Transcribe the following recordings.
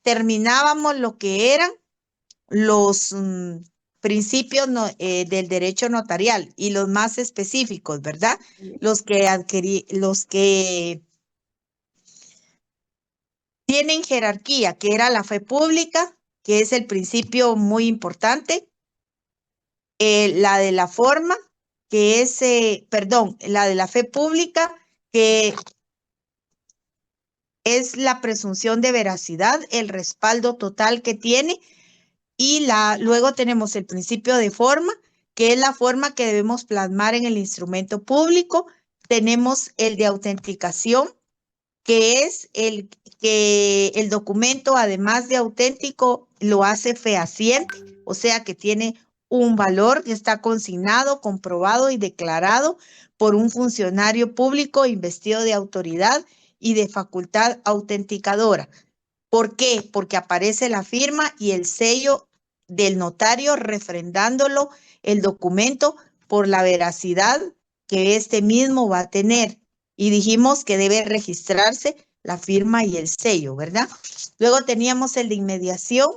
terminábamos lo que eran los principios del derecho notarial y los más específicos, ¿verdad? Los que tienen jerarquía, que era la fe pública, que es el principio muy importante, la de la forma, que es, la de la fe pública, que es la presunción de veracidad, el respaldo total que tiene, y luego tenemos el principio de forma, que es la forma que debemos plasmar en el instrumento público. Tenemos el de autenticación, que es el que el documento, además de auténtico, lo hace fehaciente, o sea que tiene un valor que está consignado, comprobado y declarado por un funcionario público investido de autoridad y de facultad autenticadora. ¿Por qué? Porque aparece la firma y el sello del notario refrendándolo el documento por la veracidad que este mismo va a tener. Y dijimos que debe registrarse la firma y el sello, ¿verdad? Luego teníamos el de inmediación,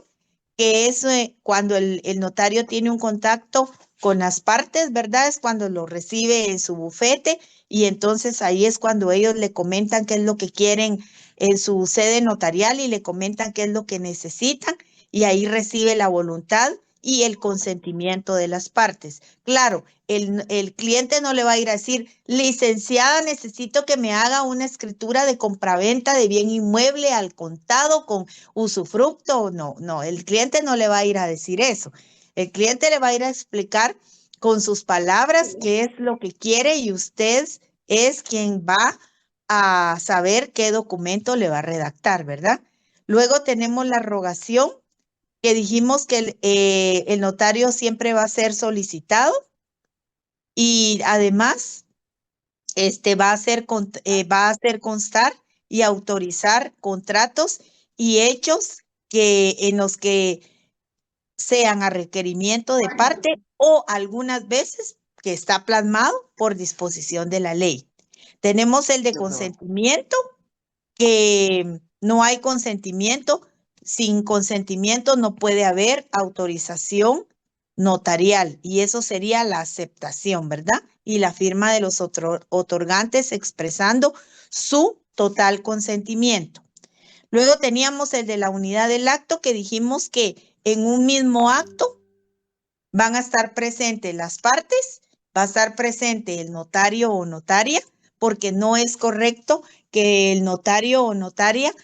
que es cuando el notario tiene un contacto con las partes, ¿verdad? Es cuando lo recibe en su bufete y entonces ahí es cuando ellos le comentan qué es lo que quieren en su sede notarial y le comentan qué es lo que necesitan y ahí recibe la voluntad y el consentimiento de las partes. Claro, el cliente no le va a ir a decir, licenciada, necesito que me haga una escritura de compraventa de bien inmueble al contado con usufructo. No, no, el cliente no le va a ir a decir eso. El cliente le va a ir a explicar con sus palabras qué es lo que quiere y usted es quien va a saber qué documento le va a redactar, ¿verdad? Luego tenemos la rogación, que dijimos que el notario siempre va a ser solicitado y además va a hacer constar y autorizar contratos y hechos en los que sean a requerimiento de parte o algunas veces que está plasmado por disposición de la ley. Tenemos el de consentimiento, que no hay consentimiento. Sin consentimiento no puede haber autorización notarial y eso sería la aceptación, ¿verdad? Y la firma de los otorgantes expresando su total consentimiento. Luego teníamos el de la unidad del acto, que dijimos que en un mismo acto van a estar presentes las partes, va a estar presente el notario o notaria, porque no es correcto que el notario o notaria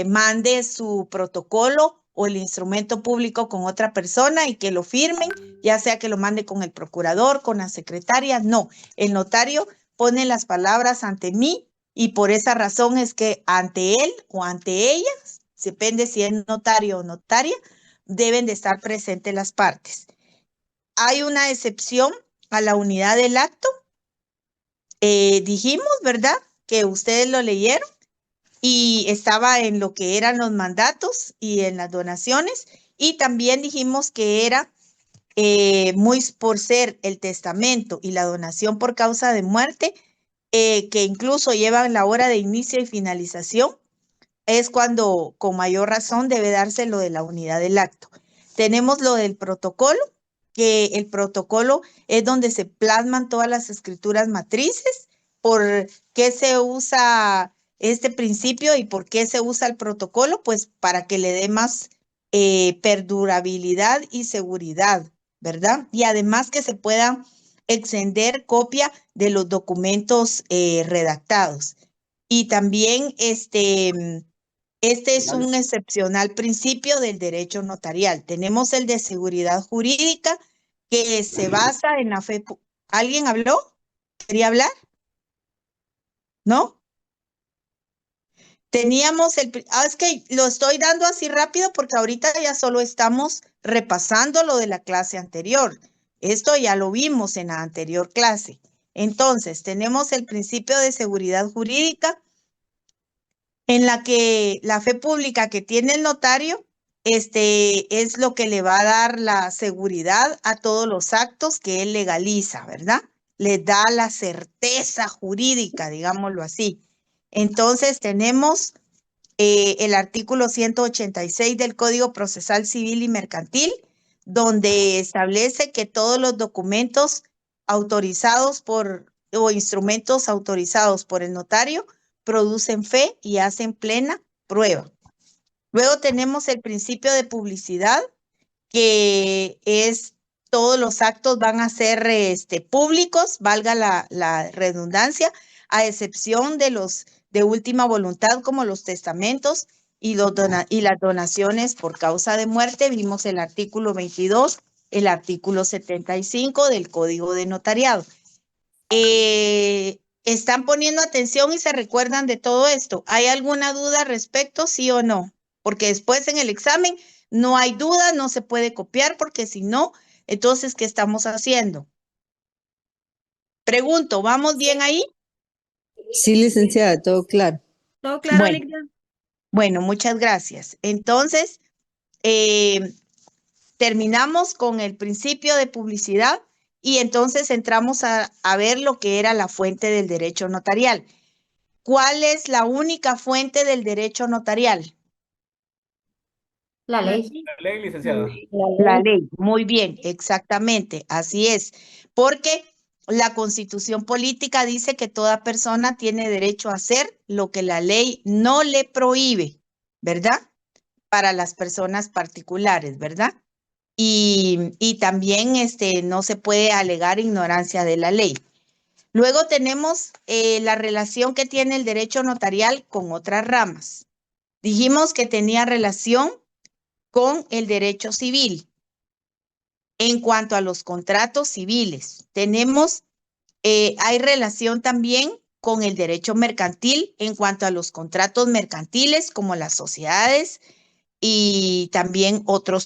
mande su protocolo o el instrumento público con otra persona y que lo firmen, ya sea que lo mande con el procurador, con la secretaria. No, el notario pone las palabras ante mí y por esa razón es que ante él o ante ella, depende si es notario o notaria, deben de estar presentes las partes. Hay una excepción a la unidad del acto. Dijimos, ¿verdad? Que ustedes lo leyeron y estaba en lo que eran los mandatos y en las donaciones. Y también dijimos que era muy por ser el testamento y la donación por causa de muerte, que incluso llevan la hora de inicio y finalización, es cuando con mayor razón debe darse lo de la unidad del acto. Tenemos lo del protocolo, que el protocolo es donde se plasman todas las escrituras matrices, por qué se usa este principio y por qué se usa el protocolo, pues para que le dé más perdurabilidad y seguridad, ¿verdad? Y además que se pueda extender copia de los documentos redactados. Y también este es un excepcional principio del derecho notarial. Tenemos el de seguridad jurídica, que se basa en la fe. ¿Alguien habló? ¿Quería hablar? ¿No? Teníamos es que lo estoy dando así rápido porque ahorita ya solo estamos repasando lo de la clase anterior. Esto ya lo vimos en la anterior clase. Entonces, tenemos el principio de seguridad jurídica, en la que la fe pública que tiene el notario es lo que le va a dar la seguridad a todos los actos que él legaliza, ¿verdad? Le da la certeza jurídica, digámoslo así. Entonces tenemos el artículo 186 del Código Procesal Civil y Mercantil, donde establece que todos los documentos autorizados o instrumentos autorizados por el notario producen fe y hacen plena prueba. Luego tenemos el principio de publicidad, que es todos los actos van a ser públicos, valga la redundancia, a excepción de los de última voluntad, como los testamentos y las donaciones por causa de muerte. Vimos el artículo 22, el artículo 75 del Código de Notariado. ¿Están poniendo atención y se recuerdan de todo esto? ¿Hay alguna duda al respecto, sí o no? Porque después en el examen no hay duda, no se puede copiar, porque si no, entonces, ¿qué estamos haciendo? Pregunto, ¿vamos bien ahí? Sí, licenciada, todo claro. Todo claro, Bueno, Lidia. bueno, muchas gracias. Entonces, terminamos con el principio de publicidad y entonces entramos a ver lo que era la fuente del derecho notarial. ¿Cuál es la única fuente del derecho notarial? La ley. La ley, licenciada. La ley. Muy bien, exactamente, así es. Porque la Constitución política dice que toda persona tiene derecho a hacer lo que la ley no le prohíbe, ¿verdad? Para las personas particulares, ¿verdad? Y también no se puede alegar ignorancia de la ley. Luego tenemos la relación que tiene el derecho notarial con otras ramas. Dijimos que tenía relación con el derecho civil. En cuanto a los contratos civiles, hay relación también con el derecho mercantil en cuanto a los contratos mercantiles, como las sociedades y también otro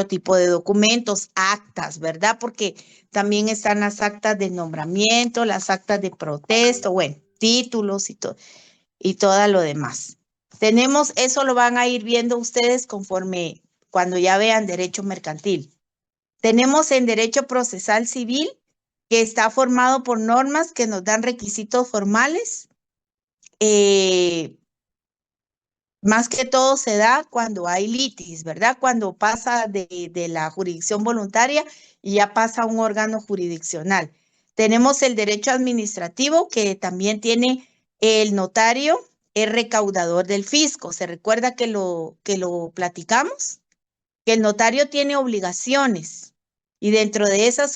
tipo de documentos, actas, ¿verdad? Porque también están las actas de nombramiento, las actas de protesta, bueno, títulos y todo lo demás. Eso lo van a ir viendo ustedes conforme cuando ya vean derecho mercantil. Tenemos en derecho procesal civil, que está formado por normas que nos dan requisitos formales. Más que todo se da cuando hay litis, ¿verdad? Cuando pasa de la jurisdicción voluntaria y ya pasa a un órgano jurisdiccional. Tenemos el derecho administrativo, que también tiene el notario, es recaudador del fisco. ¿Se recuerda que lo platicamos? Que el notario tiene obligaciones y dentro de esas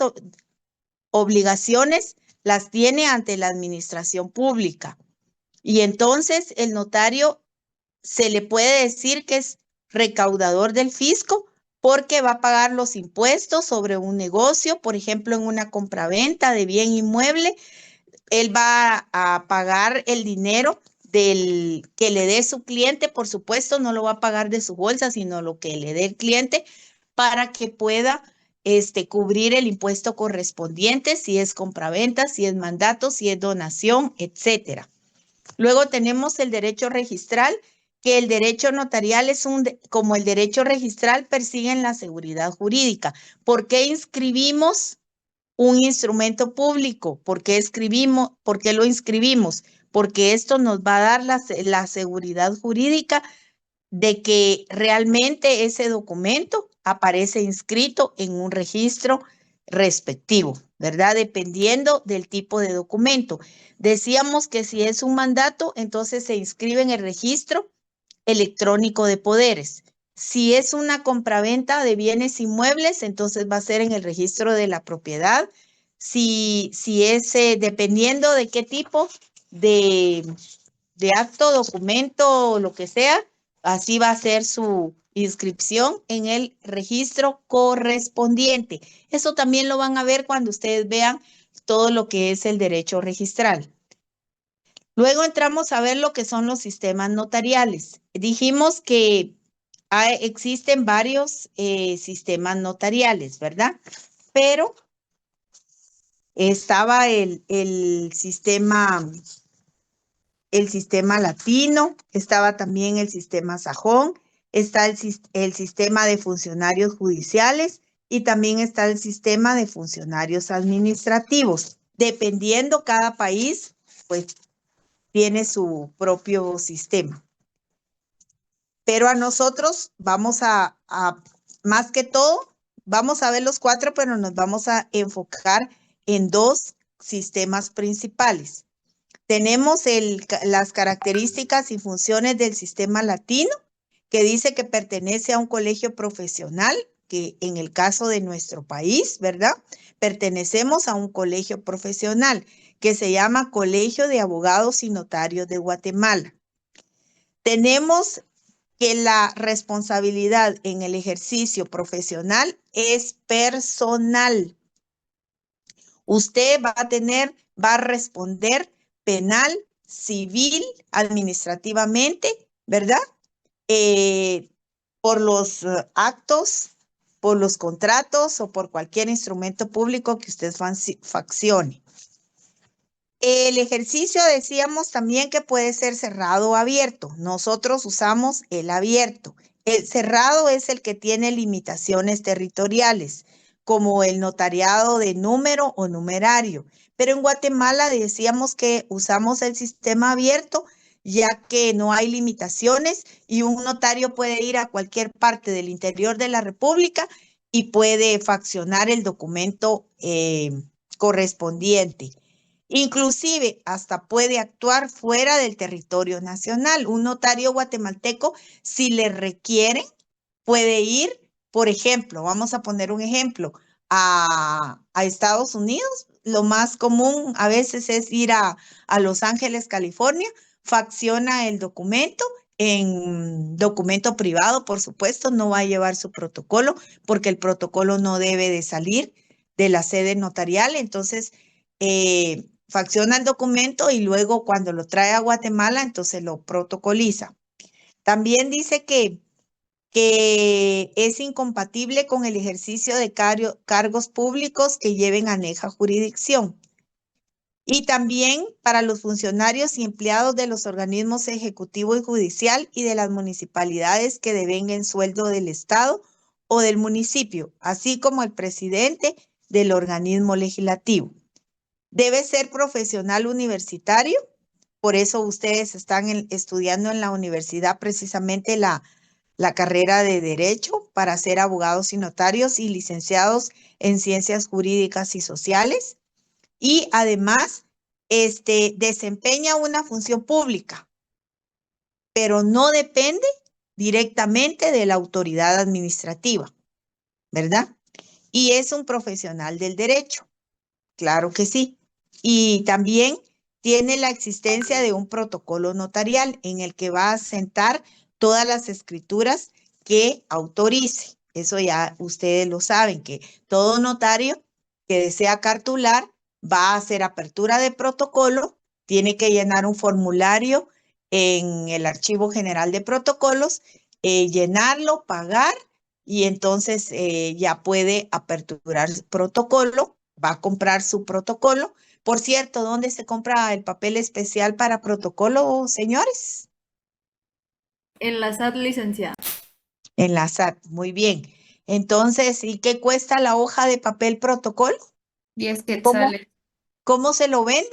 obligaciones las tiene ante la administración pública. Y entonces el notario se le puede decir que es recaudador del fisco porque va a pagar los impuestos sobre un negocio, por ejemplo, en una compraventa de bien inmueble, él va a pagar el dinero del que le dé su cliente, por supuesto, no lo va a pagar de su bolsa, sino lo que le dé el cliente para que pueda cubrir el impuesto correspondiente, si es compraventa, si es mandato, si es donación, etcétera. Luego tenemos el derecho registral, que el derecho notarial como el derecho registral persiguen la seguridad jurídica. ¿Por qué inscribimos un instrumento público? ¿Por qué lo inscribimos? Porque esto nos va a dar la seguridad jurídica de que realmente ese documento aparece inscrito en un registro respectivo, ¿verdad? Dependiendo del tipo de documento. Decíamos que si es un mandato, entonces se inscribe en el registro electrónico de poderes. Si es una compraventa de bienes inmuebles, entonces va a ser en el registro de la propiedad. Si es dependiendo de qué tipo de acto, documento o lo que sea, así va a ser su inscripción en el registro correspondiente. Eso también lo van a ver cuando ustedes vean todo lo que es el derecho registral. Luego entramos a ver lo que son los sistemas notariales. Dijimos que existen varios sistemas notariales, ¿verdad? Pero estaba el sistema latino, estaba también el sistema sajón, está el sistema de funcionarios judiciales y también está el sistema de funcionarios administrativos. Dependiendo cada país, pues tiene su propio sistema. Pero a nosotros vamos más que todo, vamos a ver los 4, pero nos vamos a enfocar en 2 sistemas principales. Tenemos las características y funciones del sistema latino, que dice que pertenece a un colegio profesional, que en el caso de nuestro país, ¿verdad? Pertenecemos a un colegio profesional que se llama Colegio de Abogados y Notarios de Guatemala. Tenemos que la responsabilidad en el ejercicio profesional es personal. Usted va a responder penal, civil, administrativamente, ¿verdad? Por los actos, por los contratos o por cualquier instrumento público que usted faccione. El ejercicio decíamos también que puede ser cerrado o abierto. Nosotros usamos el abierto. El cerrado es el que tiene limitaciones territoriales, como el notariado de número o numerario. Pero en Guatemala decíamos que usamos el sistema abierto, ya que no hay limitaciones y un notario puede ir a cualquier parte del interior de la República y puede faccionar el documento correspondiente. Inclusive hasta puede actuar fuera del territorio nacional. Un notario guatemalteco, si le requieren, puede ir, por ejemplo, vamos a poner un ejemplo, a Estados Unidos. Lo más común a veces es ir a Los Ángeles, California, facciona el documento en documento privado, por supuesto, no va a llevar su protocolo porque el protocolo no debe de salir de la sede notarial. Entonces, facciona el documento y luego cuando lo trae a Guatemala, entonces lo protocoliza. También dice que es incompatible con el ejercicio de cargos públicos que lleven aneja jurisdicción. Y también para los funcionarios y empleados de los organismos ejecutivo y judicial y de las municipalidades que devenguen sueldo del Estado o del municipio, así como el presidente del organismo legislativo. Debe ser profesional universitario, por eso ustedes están estudiando en la universidad precisamente la carrera de Derecho para ser abogados y notarios y licenciados en Ciencias Jurídicas y Sociales. Y además, desempeña una función pública, pero no depende directamente de la autoridad administrativa, ¿verdad? Y es un profesional del derecho, claro que sí. Y también tiene la existencia de un protocolo notarial en el que va a asentar todas las escrituras que autorice. Eso ya ustedes lo saben, que todo notario que desea cartular va a hacer apertura de protocolo, tiene que llenar un formulario en el Archivo General de Protocolos, llenarlo, pagar y entonces ya puede aperturar su protocolo, va a comprar su protocolo. Por cierto, ¿dónde se compra el papel especial para protocolo, señores? En la SAT, licenciada. En la SAT, muy bien. Entonces, ¿y qué cuesta la hoja de papel protocolo? 10 quetzales. ¿Cómo se lo venden?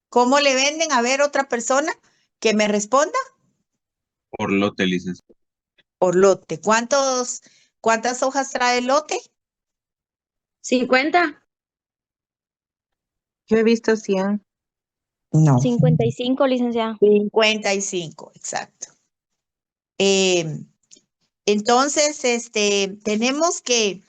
¿Cómo le venden? A ver, otra persona que me responda. Por lote, licenciada. Por lote. ¿Cuántas hojas trae el lote? 50. Yo he visto 100. No. 55, licenciada. 55, exacto. Entonces, tenemos que,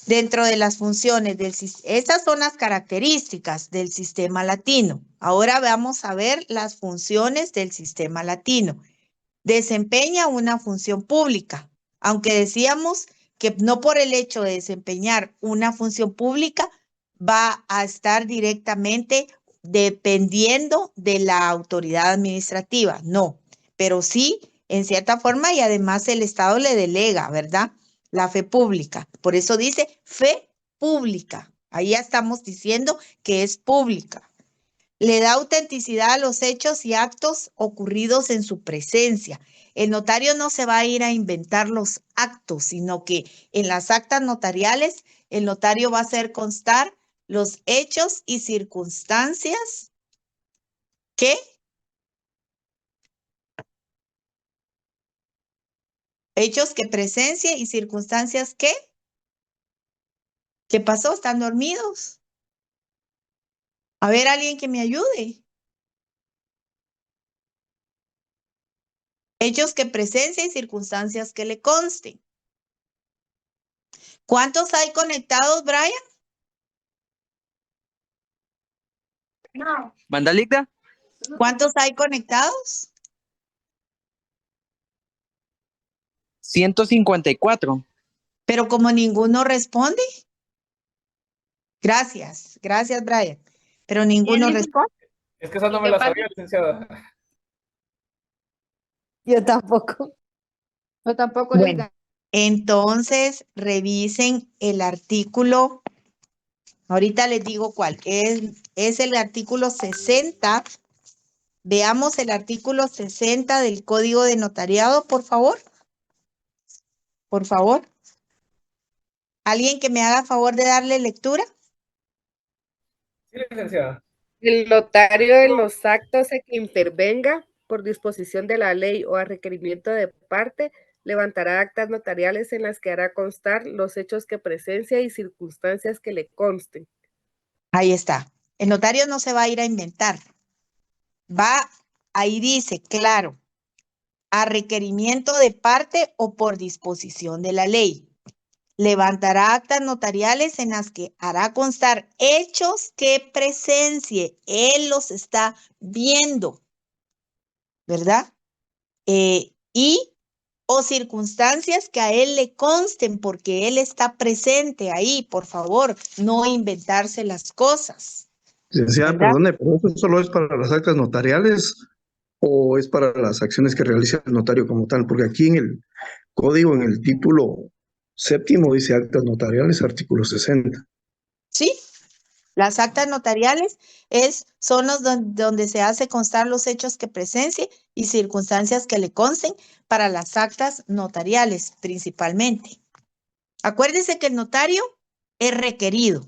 dentro de las funciones estas son las características del sistema latino. Ahora vamos a ver las funciones del sistema latino. Desempeña una función pública, aunque decíamos que no por el hecho de desempeñar una función pública va a estar directamente dependiendo de la autoridad administrativa, no, pero sí en cierta forma y además el Estado le delega, ¿verdad? La fe pública. Por eso dice fe pública. Ahí ya estamos diciendo que es pública. Le da autenticidad a los hechos y actos ocurridos en su presencia. El notario no se va a ir a inventar los actos, sino que en las actas notariales el notario va a hacer constar los hechos y circunstancias que Hechos que presencie y circunstancias que. ¿Qué pasó? ¿Están dormidos? A ver, alguien que me ayude. Hechos que presencie y circunstancias que le consten. ¿Cuántos hay conectados, Brian? ¿Mandalicta? ¿Cuántos hay conectados? 154. Pero como ninguno responde. Gracias, gracias, Brian. Pero ninguno responde. Es que esa no me la sabía, licenciada. Yo tampoco. Yo tampoco, Bueno, Linda. entonces revisen el artículo. Ahorita les digo cuál. Es el artículo 60. Veamos el artículo 60 del Código de Notariado, por favor. Por favor. ¿Alguien que me haga favor de darle lectura? Sí, licenciada. El notario de los actos en que intervenga por disposición de la ley o a requerimiento de parte levantará actas notariales en las que hará constar los hechos que presencia y circunstancias que le consten. Ahí está. El notario no se va a ir a inventar. Ahí dice, claro, a requerimiento de parte o por disposición de la ley. Levantará actas notariales en las que hará constar hechos que presencie. Él los está viendo, ¿verdad? Y o circunstancias que a él le consten porque él está presente ahí, por favor, no inventarse las cosas. Licenciada, ¿Verdad? perdone, pero ¿eso solo es para las actas notariales o es para las acciones que realiza el notario como tal? Porque aquí en el código, en el título 7º, dice actas notariales, artículo 60. Sí, las actas notariales son los donde se hace constar los hechos que presencie y circunstancias que le consten para las actas notariales principalmente. Acuérdese que el notario es requerido.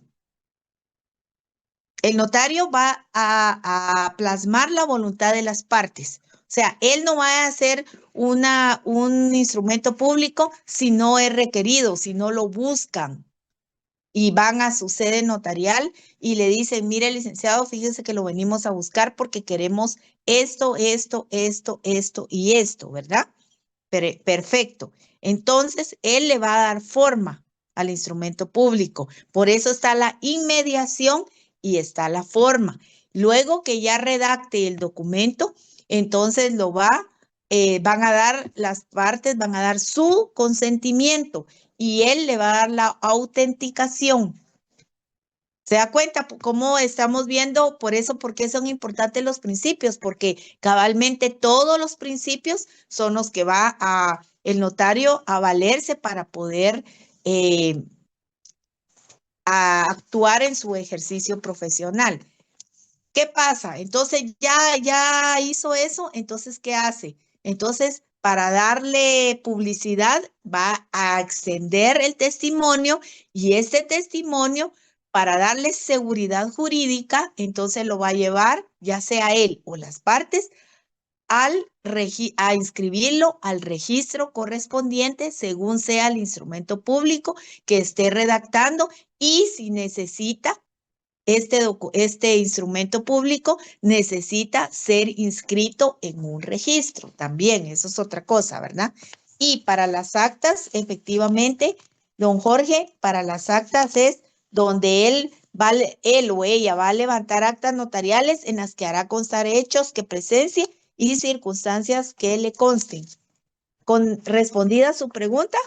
El notario va a plasmar la voluntad de las partes. O sea, él no va a hacer un instrumento público si no es requerido, si no lo buscan. Y van a su sede notarial y le dicen, mire, licenciado, fíjese que lo venimos a buscar porque queremos esto, esto, esto, esto y esto, ¿verdad? Perfecto. Entonces, él le va a dar forma al instrumento público. Por eso está la inmediación y está la forma. Luego que ya redacte el documento, entonces van a dar, las partes van a dar su consentimiento y él le va a dar la autenticación. ¿Se da cuenta cómo estamos viendo? Por eso, ¿por qué son importantes los principios? Porque cabalmente todos los principios son los que va el notario a valerse para poder a actuar en su ejercicio profesional. ¿Qué pasa? Entonces ya hizo eso, entonces ¿qué hace? Entonces, para darle publicidad, va a extender el testimonio y este testimonio, para darle seguridad jurídica, entonces lo va a llevar, ya sea él o las partes, a inscribirlo al registro correspondiente según sea el instrumento público que esté redactando y si necesita este instrumento público necesita ser inscrito en un registro también, eso es otra cosa, ¿verdad? Y para las actas, efectivamente, don Jorge, para las actas es donde él o ella va a levantar actas notariales en las que hará constar hechos que presencie y circunstancias que le consten. ¿Con respondida su pregunta?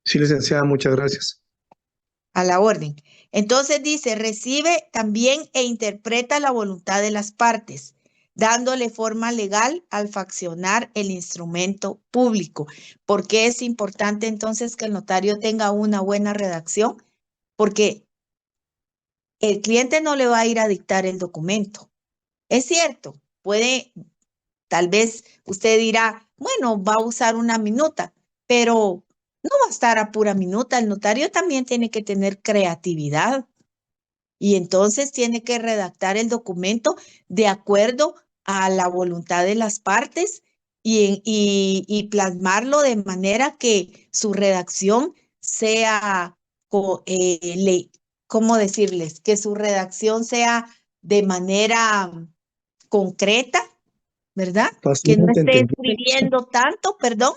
Sí, licenciada, muchas gracias. A la orden. Entonces dice, recibe también e interpreta la voluntad de las partes, dándole forma legal al faccionar el instrumento público. ¿Por qué es importante entonces que el notario tenga una buena redacción? Porque el cliente no le va a ir a dictar el documento. Es cierto, tal vez usted dirá, bueno, va a usar una minuta, pero no va a estar a pura minuta. El notario también tiene que tener creatividad y entonces tiene que redactar el documento de acuerdo a la voluntad de las partes y plasmarlo de manera que su redacción sea, ¿cómo decirles? Que su redacción sea de manera concreta, ¿verdad? Que no Fácilmente esté entendible. escribiendo tanto, perdón.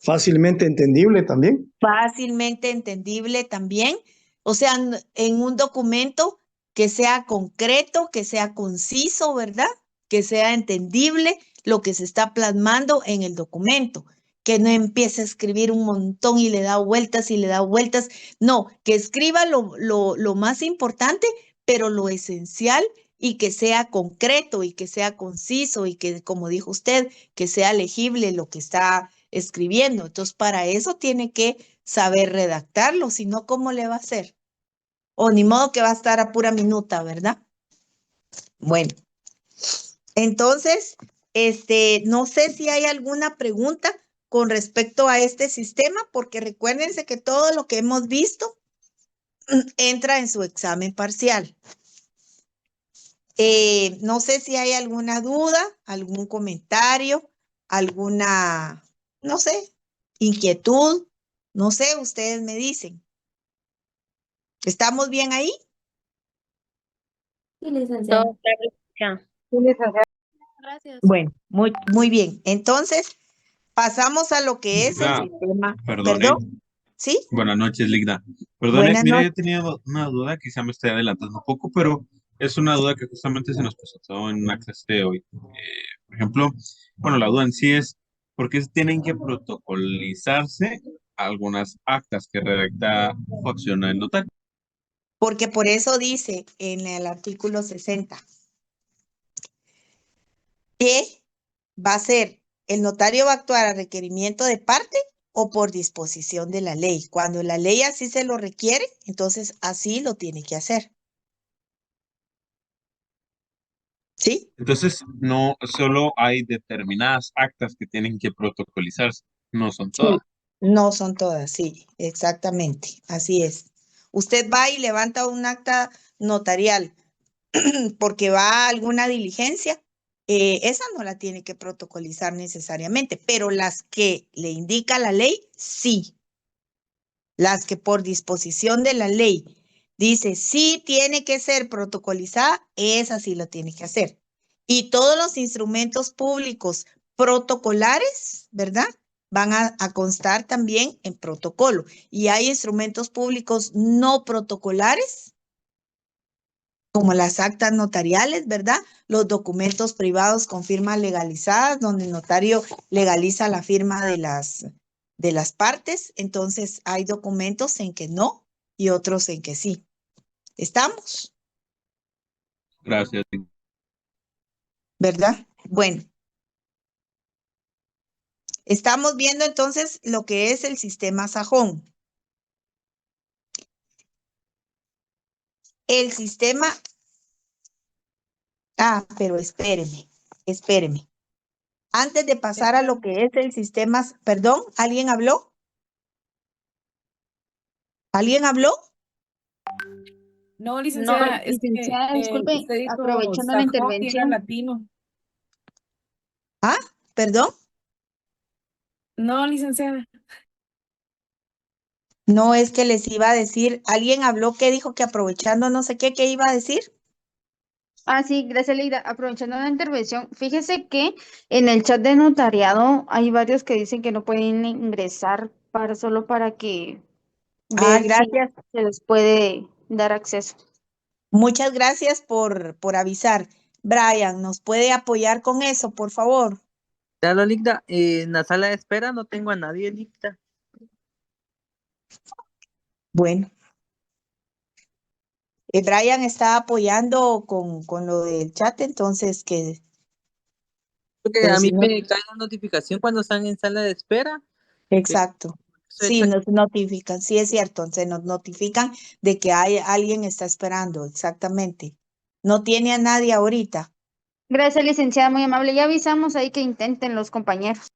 Fácilmente entendible también. Fácilmente entendible también. O sea, en un documento que sea concreto, que sea conciso, ¿verdad? Que sea entendible lo que se está plasmando en el documento. Que no empiece a escribir un montón y le da vueltas y le da vueltas. No, que escriba lo más importante, pero lo esencial y que sea concreto y que sea conciso y que, como dijo usted, que sea legible lo que está escribiendo. Entonces, para eso tiene que saber redactarlo, si no, ¿cómo le va a hacer? O ni modo que va a estar a pura minuta, ¿verdad? Bueno, entonces, no sé si hay alguna pregunta con respecto a este sistema, porque recuérdense que todo lo que hemos visto entra en su examen parcial. No sé si hay alguna duda, algún comentario, alguna, no sé, inquietud, no sé, ustedes me dicen. ¿Estamos bien ahí? Sí, licenciada. Todo claro, ya. Gracias. Bueno, muy bien. Entonces, pasamos a lo que es el Ligda, sistema. perdone. ¿Perdón? ¿Sí? Buenas noches, Ligda. Perdone, Buenas mira, noches. yo tenía una duda, quizá me estoy adelantando un poco, pero es una duda que justamente se nos presentó en una clase de hoy. Por ejemplo, bueno, la duda en sí es, ¿por qué tienen que protocolizarse algunas actas que redacta o acciona el notario? Porque por eso dice en el artículo 60 que va a ser, el notario va a actuar a requerimiento de parte o por disposición de la ley. Cuando la ley así se lo requiere, entonces así lo tiene que hacer. ¿Sí? Entonces, no solo hay determinadas actas que tienen que protocolizarse, no son todas. Sí. No son todas, sí, exactamente, así es. Usted va y levanta un acta notarial porque va a alguna diligencia, esa no la tiene que protocolizar necesariamente, pero las que le indica la ley, sí. Las que por disposición de la ley dice sí tiene que ser protocolizada, esa sí lo tiene que hacer. Y todos los instrumentos públicos protocolares, ¿verdad? Van a constar también en protocolo. Y hay instrumentos públicos no protocolares, como las actas notariales, ¿verdad? Los documentos privados con firmas legalizadas, donde el notario legaliza la firma de las partes. Entonces, hay documentos en que no y otros en que sí. ¿Estamos? Gracias. ¿Verdad? Bueno, estamos viendo entonces lo que es el sistema sajón. El sistema... pero espéreme. Antes de pasar a lo que es el sistema... Perdón, ¿alguien habló? ¿Alguien habló? No, No, licenciada, es que licenciada, disculpe, usted dijo aprovechando la sajón y era intervención. latino. ¿Ah? ¿Perdón? No, licenciada. No, es que les iba a decir, alguien habló que dijo que aprovechando no sé qué iba a decir. Sí, gracias, Leida. Aprovechando la intervención, fíjese que en el chat de notariado hay varios que dicen que no pueden ingresar solo para que ver si Gracias. se les puede dar acceso. Muchas gracias por avisar. Brian, ¿nos puede apoyar con eso, por favor? Claro, Ligda, en la sala de espera no tengo a nadie, Ligda. Bueno, Brian está apoyando con lo del chat, entonces Porque pero a si mí no, me cae la notificación cuando están en sala de espera. exacto. Soy Sí, nos notifican, sí es cierto, se nos notifican de que alguien está esperando, exactamente. No tiene a nadie ahorita. Gracias, licenciada, muy amable. Ya avisamos ahí que intenten los compañeros.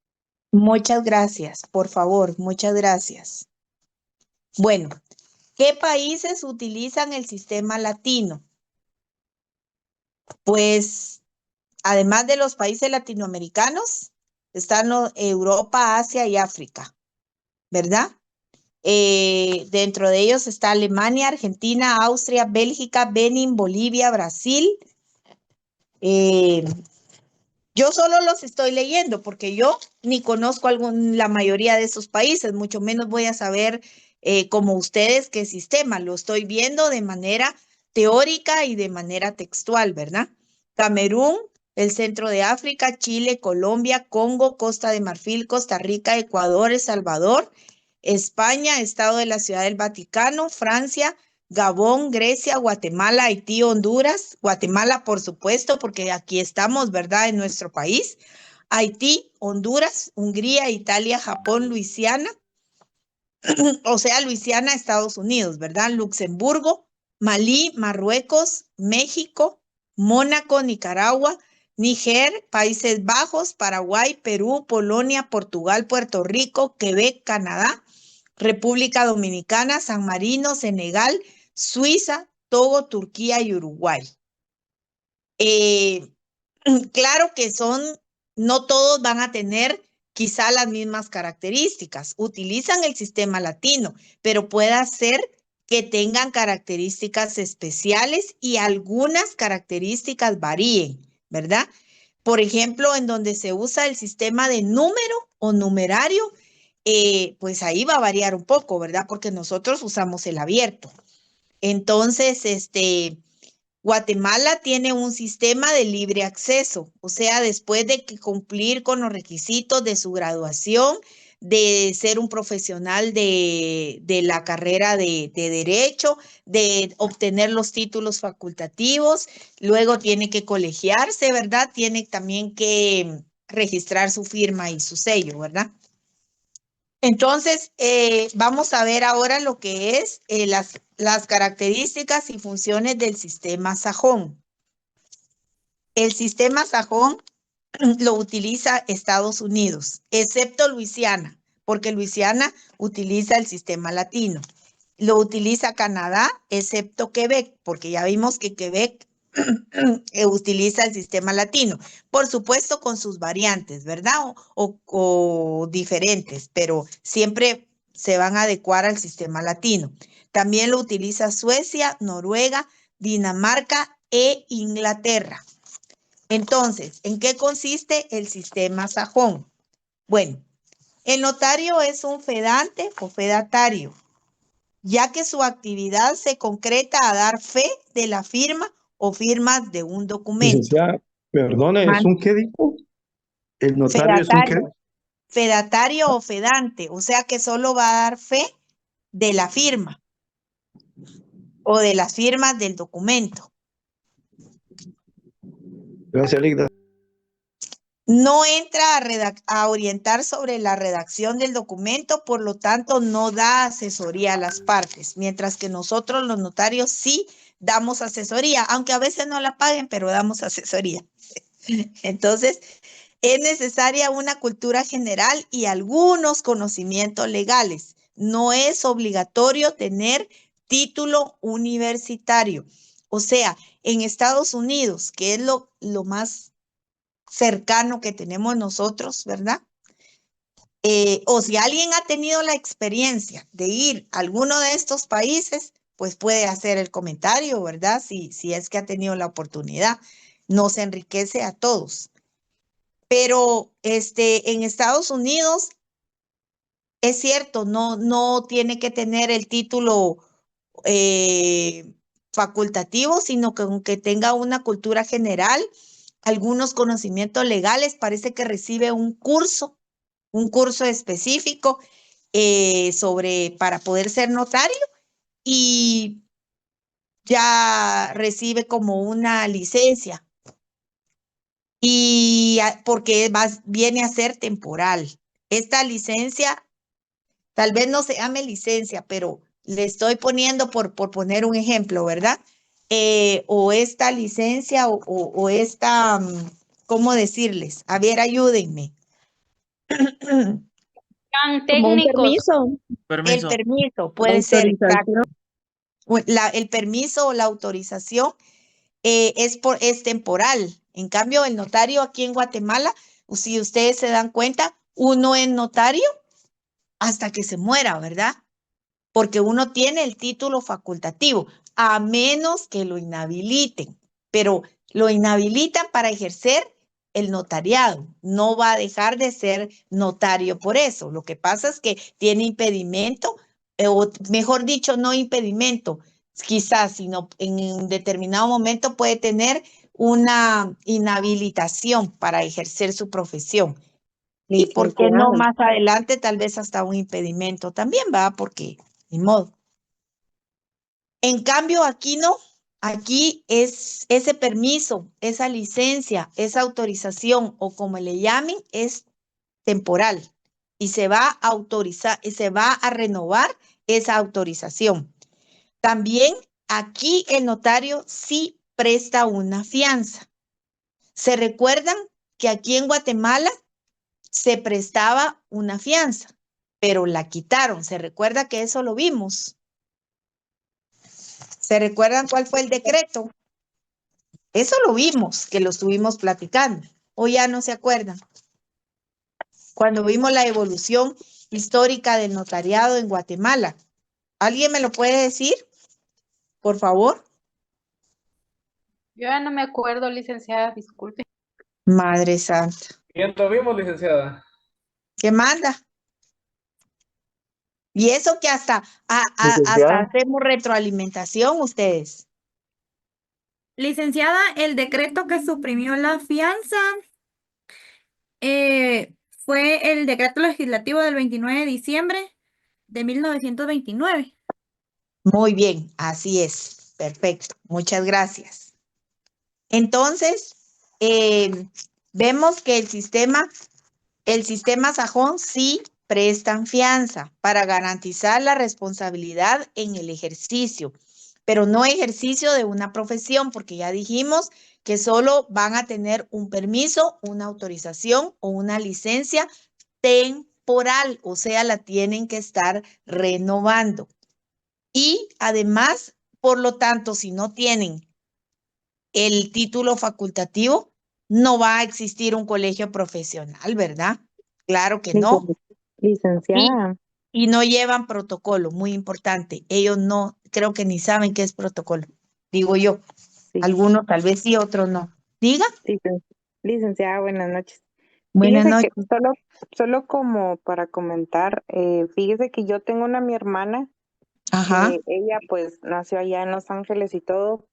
Muchas gracias, por favor, muchas gracias. Bueno, ¿qué países utilizan el sistema latino? Pues, además de los países latinoamericanos, Están Europa, Asia y África, ¿verdad? Dentro de ellos está Alemania, Argentina, Austria, Bélgica, Benin, Bolivia, Brasil. Yo solo los estoy leyendo porque yo ni conozco la mayoría de esos países, mucho menos voy a saber como ustedes qué sistema. Lo estoy viendo de manera teórica y de manera textual, ¿verdad? Camerún, el centro de África, Chile, Colombia, Congo, Costa de Marfil, Costa Rica, Ecuador, El Salvador, España, Estado de la Ciudad del Vaticano, Francia, Gabón, Grecia, Guatemala, Haití, Honduras, Guatemala, por supuesto, porque aquí estamos, ¿verdad? En nuestro país. Haití, Honduras, Hungría, Italia, Japón, Luisiana, o sea, Luisiana, Estados Unidos, ¿verdad? Luxemburgo, Malí, Marruecos, México, Mónaco, Nicaragua, Níger, Países Bajos, Paraguay, Perú, Polonia, Portugal, Puerto Rico, Quebec, Canadá, República Dominicana, San Marino, Senegal, Suiza, Togo, Turquía y Uruguay. Claro que no todos van a tener quizá las mismas características. Utilizan el sistema latino, pero puede ser que tengan características especiales y algunas características varíen, ¿verdad? Por ejemplo, en donde se usa el sistema de número o numerario, pues ahí va a variar un poco, ¿verdad? Porque nosotros usamos el abierto. Entonces, Guatemala tiene un sistema de libre acceso, o sea, después de cumplir con los requisitos de su graduación, de ser un profesional de la carrera de derecho, de obtener los títulos facultativos, luego tiene que colegiarse, ¿verdad? Tiene también que registrar su firma y su sello, ¿verdad? Entonces, vamos a ver ahora lo que es las características y funciones del sistema sajón. El sistema sajón lo utiliza Estados Unidos, excepto Luisiana, porque Luisiana utiliza el sistema latino. Lo utiliza Canadá, excepto Quebec, porque ya vimos que Quebec utiliza el sistema latino, por supuesto con sus variantes, ¿verdad? O diferentes, pero siempre se van a adecuar al sistema latino. También lo utiliza Suecia, Noruega, Dinamarca e Inglaterra. Entonces, ¿en qué consiste el sistema sajón? Bueno, el notario es un fedante o fedatario, ya que su actividad se concreta a dar fe de la firma o firmas de un documento. Licenciada, perdone, ¿es un qué dijo? ¿El notario es un qué? Fedatario o fedante, o sea que solo va a dar fe de la firma o de las firmas del documento. Gracias, Ligda. No entra a orientar sobre la redacción del documento, por lo tanto no da asesoría a las partes, mientras que nosotros los notarios sí damos asesoría, aunque a veces no la paguen, pero damos asesoría. Entonces, es necesaria una cultura general y algunos conocimientos legales. No es obligatorio tener título universitario. O sea, en Estados Unidos, que es lo más cercano que tenemos nosotros, ¿verdad? O si alguien ha tenido la experiencia de ir a alguno de estos países, pues puede hacer el comentario, ¿verdad? Si es que ha tenido la oportunidad. Nos enriquece a todos. Pero en Estados Unidos, es cierto, no tiene que tener el título facultativo, sino que aunque tenga una cultura general, algunos conocimientos legales, parece que recibe un curso específico para poder ser notario y ya recibe como una licencia. Y porque viene a ser temporal. Esta licencia, tal vez no se llame licencia, pero le estoy poniendo por poner un ejemplo, ¿verdad? O esta licencia o esta, ¿cómo decirles? A ver, ayúdenme. Como un permiso. El permiso puede ser, exacto. El permiso o la autorización es temporal. En cambio, el notario aquí en Guatemala si ustedes se dan cuenta, uno es notario hasta que se muera, ¿verdad? Porque uno tiene el título facultativo, a menos que lo inhabiliten, pero lo inhabilitan para ejercer el notariado. No va a dejar de ser notario por eso. Lo que pasa es que tiene impedimento, o mejor dicho, no impedimento, quizás, sino en un determinado momento puede tener una inhabilitación para ejercer su profesión. Y por qué no más adelante, tal vez hasta un impedimento también, va, porque ni modo. En cambio, aquí no, aquí es ese permiso, esa licencia, esa autorización o como le llamen, es temporal y se va a autorizar y se va a renovar esa autorización. También aquí el notario sí presta una fianza. ¿Se recuerdan que aquí en Guatemala se prestaba una fianza, pero la quitaron? ¿Se recuerda que eso lo vimos? ¿Se recuerdan cuál fue el decreto? Eso lo vimos, que lo estuvimos platicando. ¿O ya no se acuerdan? Cuando vimos la evolución histórica del notariado en Guatemala. ¿Alguien me lo puede decir? Por favor. Yo ya no me acuerdo, licenciada, disculpe. Madre Santa. Bien, lo vimos, licenciada. ¿Qué manda? Y eso que hasta Licenciada. hacemos retroalimentación ustedes. Licenciada, el decreto que suprimió la fianza fue el decreto legislativo del 29 de diciembre de 1929. Muy bien, así es. Perfecto. Muchas gracias. Entonces, vemos que el sistema sajón sí prestan fianza para garantizar la responsabilidad en el ejercicio, pero no ejercicio de una profesión, porque ya dijimos que solo van a tener un permiso, una autorización o una licencia temporal, o sea, la tienen que estar renovando. Y además, por lo tanto, si no tienen el título facultativo, no va a existir un colegio profesional, ¿verdad? Claro que no. Licenciada. Y no llevan protocolo, muy importante. Ellos no, creo que ni saben qué es protocolo, digo yo. Sí. Algunos tal vez sí, otros no. Diga. Licenciada, buenas noches. Buenas Fíjese noches. que solo como para comentar, fíjese que yo tengo mi hermana, Ajá, que ella pues nació allá en Los Ángeles y todo,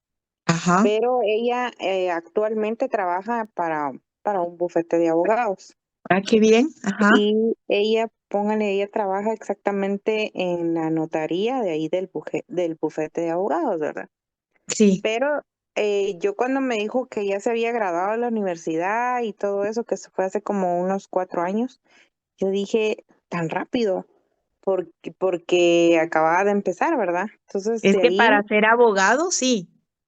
ajá. pero ella actualmente trabaja para un bufete de abogados. Ah, qué bien. Ajá. Y ella, póngale, ella trabaja exactamente en la notaría de ahí del bufete de abogados, ¿verdad? Sí. Pero yo cuando me dijo que ya se había graduado de la universidad y todo eso, que se fue hace como unos 4 años, yo dije, tan rápido, porque acababa de empezar, ¿verdad? Entonces Es de que ahí, para ser abogado, sí.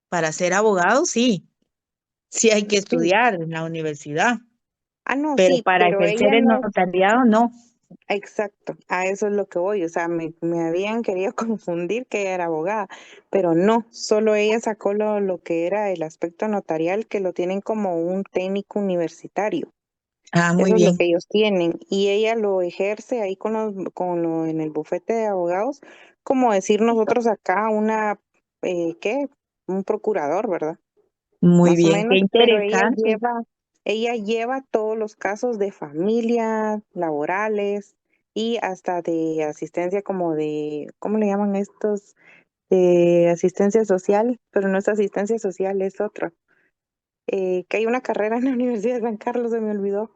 Para ser abogado, sí. Sí hay que sí. estudiar en la universidad. No, Pero sí, para pero ejercer ella el no. notariado, no. Exacto, a eso es lo que voy, o sea, me habían querido confundir que ella era abogada, pero no, solo ella sacó lo que era el aspecto notarial, que lo tienen como un técnico universitario, Ah, muy eso es lo bien. que ellos tienen, y ella lo ejerce ahí en el bufete de abogados, como decir nosotros acá ¿qué? Un procurador, ¿verdad? Muy Más o bien. Qué menos, pero interesante. ella lleva todos los casos de familia, laborales y hasta de asistencia como de, ¿cómo le llaman estos? De asistencia social, pero no es asistencia social, es otro. Que hay una carrera en la Universidad de San Carlos, se me olvidó,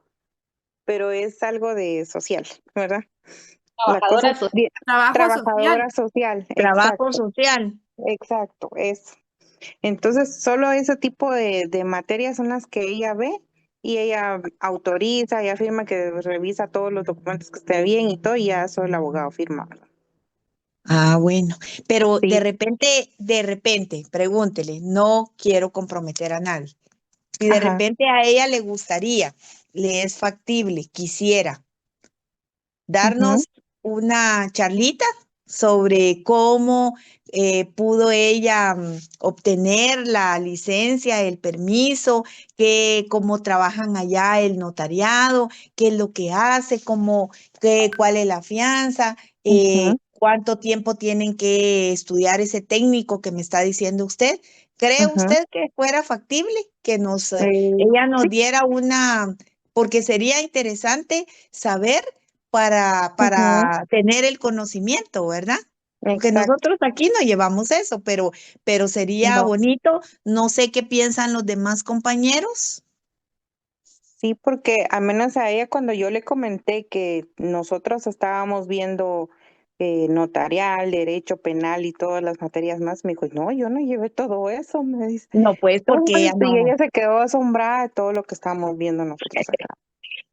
pero es algo de social, ¿verdad? La cosa Trabajo es social. trabajadora social, Trabajo exacto, social. exacto, eso. Entonces, solo ese tipo de materias son las que ella ve y ella autoriza, ella firma que revisa todos los documentos que esté bien y todo, y ya solo el abogado firma, ¿verdad? Ah, bueno. Pero Sí. de repente, pregúntele, no quiero comprometer a nadie. Si de Ajá. repente a ella le gustaría, le es factible, quisiera darnos una charlita sobre cómo pudo ella obtener la licencia, el permiso, cómo trabajan allá el notariado, qué es lo que hace, cuál es la fianza, cuánto tiempo tienen que estudiar ese técnico que me está diciendo usted. ¿Cree usted que fuera factible que ella nos Sí. diera porque sería interesante saber para tener el conocimiento, ¿verdad? Porque Exacto. nosotros aquí no llevamos eso, pero sería No. bonito. No sé qué piensan los demás compañeros. Sí, porque a menos a ella cuando yo le comenté que nosotros estábamos viendo notarial, derecho penal y todas las materias más, me dijo, no, yo no llevé todo eso, me dice. No, pues porque ella Y no. ella se quedó asombrada de todo lo que estábamos viendo nosotros acá.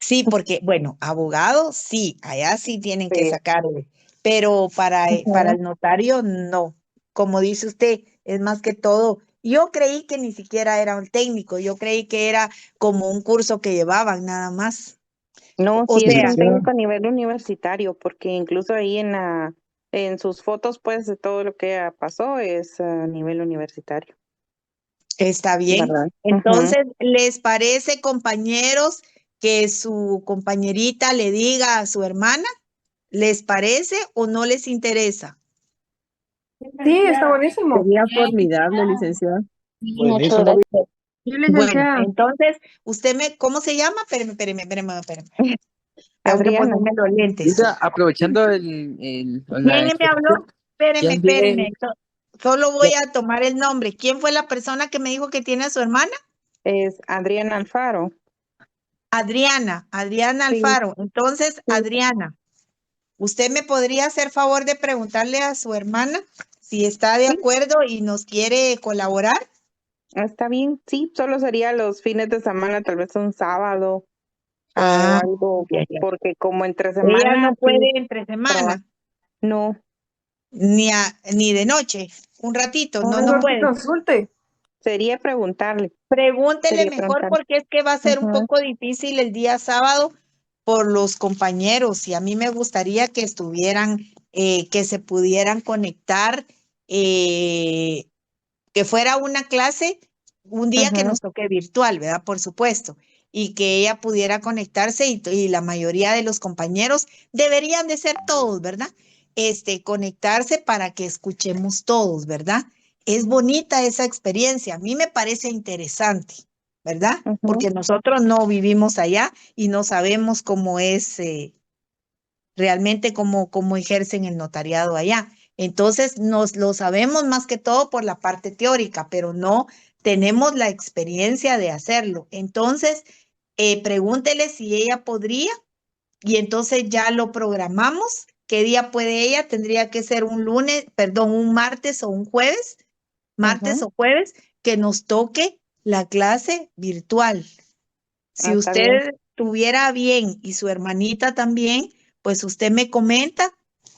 Sí, porque, bueno, abogados, sí, allá sí tienen que Sí. sacarle, pero para Ujú. el notario, no. Como dice usted, es más que todo. Yo creí que ni siquiera era un técnico, yo creí que era como un curso que llevaban nada más. No, O sí, es sea, un Licenciada, técnico a nivel universitario, porque incluso ahí en sus fotos, pues, de todo lo que pasó es a nivel universitario, está bien. ¿verdad? Entonces, ¿les parece, compañeros, que su compañerita le diga a su hermana? ¿Les parece o no les interesa? Sí, está buenísimo. Sería formidable, licenciada. Muchas gracias. Sí, Bueno, licenciada. entonces, ¿cómo se llama? Espéreme. Tengo que Adriana. ponerme los lentes. Mira, aprovechando la ¿Quién me habló? exposición, ya Espéreme. envié, Solo ya- voy a tomar el nombre. ¿Quién fue la persona que me dijo que tiene a su hermana? Es Adriana Alfaro. Adriana Sí, Alfaro. Entonces, sí. Adriana, ¿usted me podría hacer favor de preguntarle a su hermana si está de Sí, acuerdo y nos quiere colaborar? está bien. Sí, solo sería los fines de semana, tal vez un sábado o Ah, algo, ya. porque como entre Ella semana no sí puede entre trabaja. semana, No, ni de noche, un ratito, no Mejor que puede. consulte. sería preguntarle, Pregúntele sería mejor preguntarle. porque es que va a ser un Ujú, poco difícil el día sábado por los compañeros y a mí me gustaría que estuvieran, que se pudieran conectar, eh, que fuera una clase un día que ujú. nos toque virtual, ¿verdad? Por supuesto, y que ella pudiera conectarse y la mayoría de los compañeros deberían de ser todos, ¿verdad? Conectarse para que escuchemos todos, ¿verdad? Es bonita esa experiencia, a mí me parece interesante, ¿verdad? Ujú. Porque nosotros no vivimos allá y no sabemos cómo es realmente cómo ejercen el notariado allá. Entonces, nos lo sabemos más que todo por la parte teórica, pero no tenemos la experiencia de hacerlo. Entonces, pregúntele si ella podría y entonces ya lo programamos. ¿Qué día puede ella? Tendría que ser un martes o un jueves, martes Ujú. o jueves, que nos toque la clase virtual. Si Está bien. usted tuviera bien y su hermanita también, pues usted me comenta,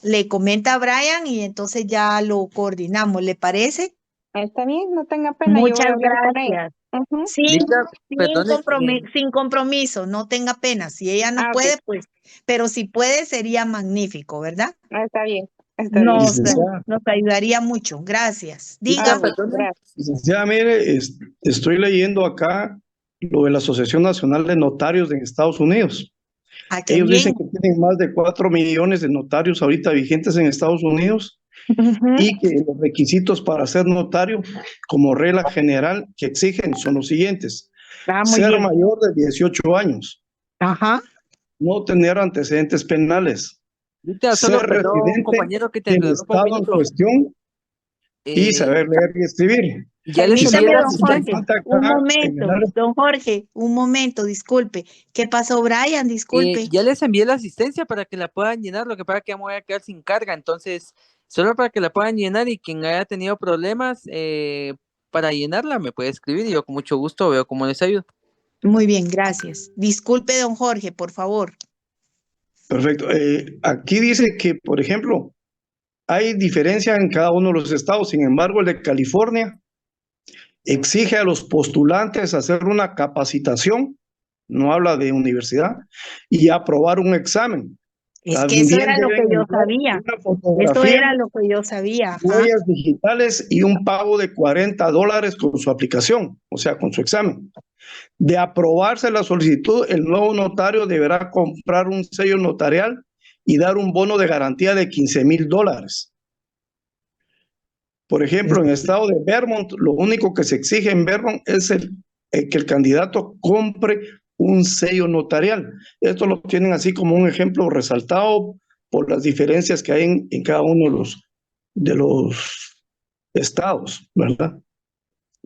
le comenta a Brian y entonces ya lo coordinamos, ¿le parece? Está bien, no tenga pena, yo voy a Muchas hablar con ella. gracias. Ujú. Sin, Lita, perdone, sin compromiso, no tenga pena. Si ella no Ah, ok. puede, pues, pero si puede, sería magnífico, ¿verdad? Está bien, está bien. licenciada, Nos ayudaría mucho. Gracias. Lita, Ah, Dígame. bueno, perdone. gracias. licenciada, mire, estoy leyendo acá lo de la Asociación Nacional de Notarios en Estados Unidos. Ah, qué Ellos dicen bien. que tienen más de 4 millones de notarios ahorita vigentes en Estados Unidos Ujú. y que los requisitos para ser notario, como regla general que exigen, son los siguientes: Ah, muy ser bien. mayor de 18 años, Ajá. no tener antecedentes penales, Lita, ser solo, perdón, residente compañero, que te del interrumpa un estado en minuto. cuestión y Eh, saber leer y escribir. ya les Se envié Permítame, la don necesita Jorge, asistencia. un acá en el momento, área. don Jorge, un momento, disculpe. ¿Qué pasó, Brian? Disculpe. Ya les envié la asistencia para que la puedan llenar. Lo que pasa es que ya me voy a quedar sin carga. Entonces, solo para que la puedan llenar y quien haya tenido problemas para llenarla me puede escribir y yo con mucho gusto veo cómo les ayudo. Muy bien, gracias. Disculpe, don Jorge, por favor. Perfecto. Aquí dice que, por ejemplo, hay diferencia en cada uno de los estados. Sin embargo, el de California exige a los postulantes hacer una capacitación, no habla de universidad, y aprobar un examen. Es que eso También era lo que deben yo enviar sabía. una Eso fotografía, era lo que yo sabía. Ajá. huellas digitales y un pago de $40 con su aplicación, o sea, con su examen. De aprobarse la solicitud, el nuevo notario deberá comprar un sello notarial y dar un bono de garantía de $15,000. Por ejemplo, en el estado de Vermont, lo único que se exige en Vermont es que el candidato compre un sello notarial. Esto lo tienen así como un ejemplo resaltado por las diferencias que hay en cada uno de los estados, ¿verdad?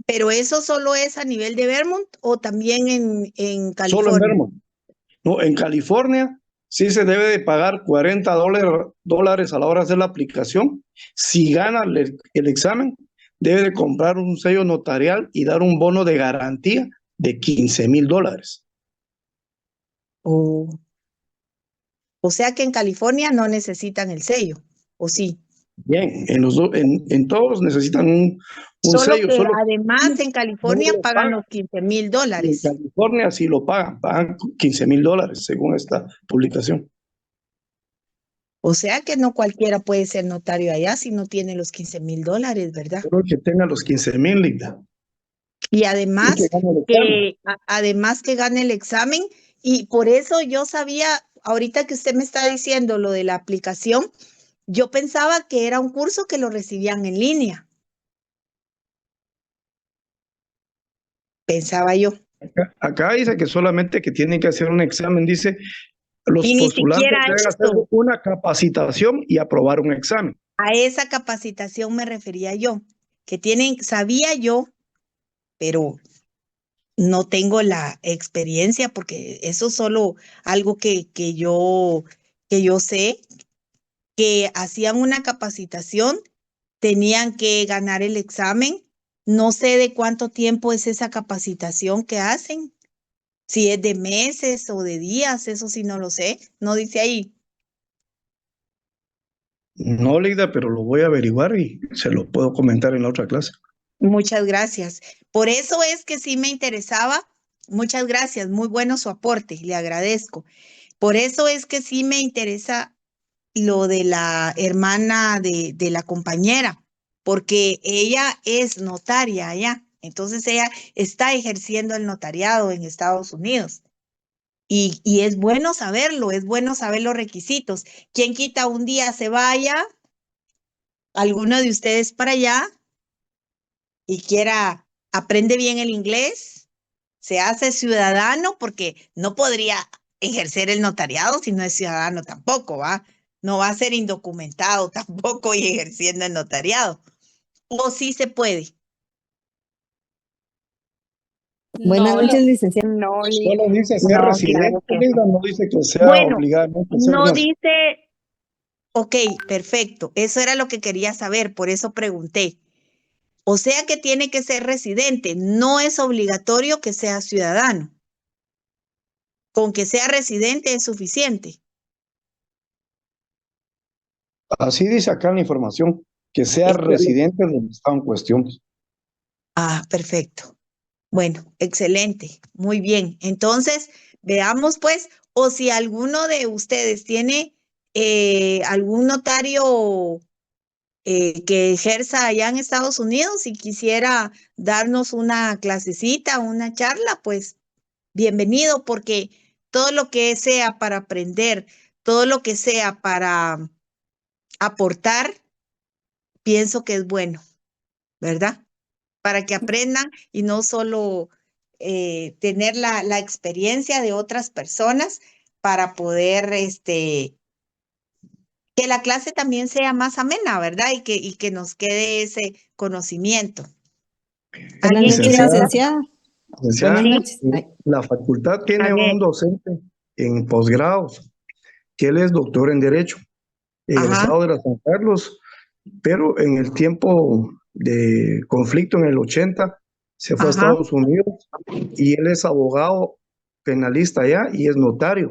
Pero eso solo es a nivel de Vermont o también en Solo en California. Vermont. No, en California sí se debe de pagar $40 a la hora de hacer la aplicación. Si gana el examen, debe de comprar un sello notarial y dar un bono de garantía de $15,000. O sea que en California no necesitan el sello, ¿o sí? Bien, en todos necesitan un Solo sello, que solo además en no California lo pagan pagan. los $15,000. En California sí lo pagan $15,000 según esta publicación. O sea que no cualquiera puede ser notario allá si no tiene los $15,000, ¿verdad? Solo que tenga los 15,000, Linda. Y Y además que gane el examen. además que gane el examen, y por eso yo sabía, ahorita que usted me está diciendo lo de la aplicación, yo pensaba que era un curso que lo recibían en línea. Pensaba yo. Acá dice que solamente que tienen que hacer un examen, dice, los Y ni postulantes siquiera deben hacer eso. una capacitación y aprobar un examen. A esa capacitación me refería yo, que sabía yo, pero no tengo la experiencia porque eso es solo algo que yo sé, que hacían una capacitación, tenían que ganar el examen. No sé de cuánto tiempo es esa capacitación que hacen, si es de meses o de días, eso sí no lo sé, no dice ahí. No, Lida, pero lo voy a averiguar y se lo puedo comentar en la otra clase. Muchas gracias. Por eso es que sí me interesaba. Muchas gracias, muy bueno su aporte, le agradezco. Por eso es que sí me interesa lo de la hermana de la compañera, porque ella es notaria allá. Entonces ella está ejerciendo el notariado en Estados Unidos. Y es bueno saberlo, es bueno saber los requisitos. ¿Quién quita un día se vaya, alguno de ustedes para allá y aprende bien el inglés, se hace ciudadano, porque no podría ejercer el notariado si no es ciudadano tampoco, ¿va? No va a ser indocumentado tampoco y ejerciendo el notariado. ¿O sí se puede? Buenas No, noches, licenciada. No, Solo dice ser no, residente, claro que Lida, no. no dice que sea Bueno, obligadamente ser no nacional. dice, ok, perfecto, eso era lo que quería saber, por eso pregunté. O sea que tiene que ser residente, no es obligatorio que sea ciudadano. Con que sea residente es suficiente. Así dice acá en la información, que sea Excelente. residente del estado en cuestión. Ah, perfecto. Bueno, excelente. Muy bien. Entonces, veamos pues, o si alguno de ustedes tiene algún notario que ejerza allá en Estados Unidos y quisiera darnos una clasecita, una charla, pues bienvenido, porque todo lo que sea para aprender, todo lo que sea para aportar, pienso que es bueno, ¿verdad? Para que aprendan y no solo tener la experiencia de otras personas para poder, que la clase también sea más amena, ¿verdad? Y que nos quede ese conocimiento. Buenas ¿Alguien noches, quiere hablar? licenciada. Licenciada, Buenas noches. Ay, la facultad A tiene ver, un docente en posgrados, que él es doctor en Derecho, ajá, egresado de la San Carlos, pero en el tiempo de conflicto en el 80 se fue a ajá. Estados Unidos y él es abogado penalista allá y es notario.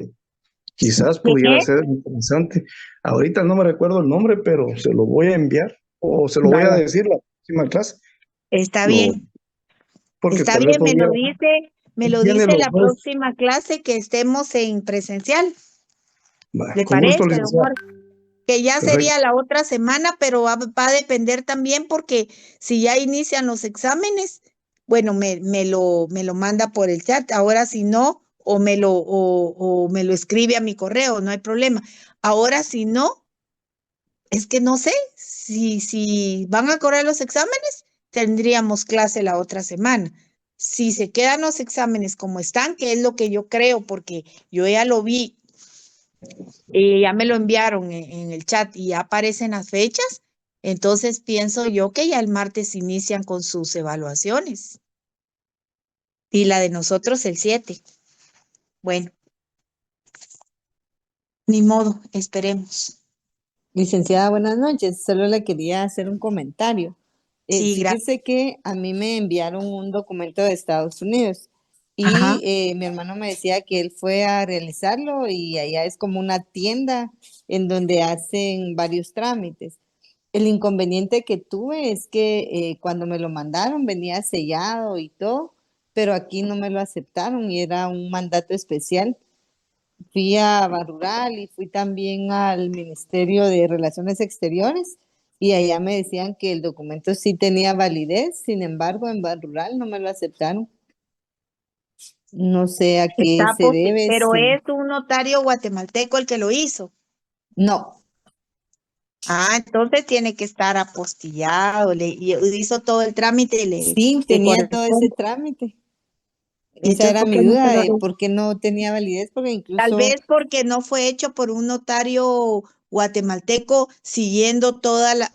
Quizás ¿Quién pudiera es? ser interesante. Ahorita no me recuerdo el nombre, pero se lo voy a enviar o se lo voy a Vaya, decir la próxima clase. está Lo, bien. porque Está tal vez bien, podría, me lo tiene dice los la dos. próxima clase que estemos en presencial. Va, ¿Le con gusto, parece, don licenciada. Jorge? Que ya Perfecto. sería la otra semana, pero va a depender también porque si ya inician los exámenes, bueno, me lo manda por el chat. Ahora si no, o me lo escribe a mi correo, no hay problema. Ahora si no, es que no sé, si van a correr los exámenes, tendríamos clase la otra semana. Si se quedan los exámenes como están, que es lo que yo creo, porque yo ya lo vi, ya me lo enviaron en el chat y ya aparecen las fechas, entonces pienso yo que ya el martes inician con sus evaluaciones y la de nosotros el 7. Bueno, ni modo, esperemos. Licenciada, buenas noches. Solo le quería hacer un comentario. Sí, gracias. Fíjese que a mí me enviaron un documento de Estados Unidos Ajá. y mi hermano me decía que él fue a realizarlo y allá es como una tienda en donde hacen varios trámites. El inconveniente que tuve es que cuando me lo mandaron venía sellado y todo, pero aquí no me lo aceptaron y era un mandato especial. Fui a Barrural y fui también al Ministerio de Relaciones Exteriores y allá me decían que el documento sí tenía validez, sin embargo en Barrural no me lo aceptaron. No sé a qué se debe. Pero es un notario guatemalteco el que lo hizo. No. Ah, entonces tiene que estar apostillado, y hizo todo el trámite, Sí, le tenía todo ese corresponde. trámite. ¿Y Esa entonces era por mi qué no se duda lo de por qué no tenía validez, porque Tal incluso vez porque no fue hecho por un notario guatemalteco siguiendo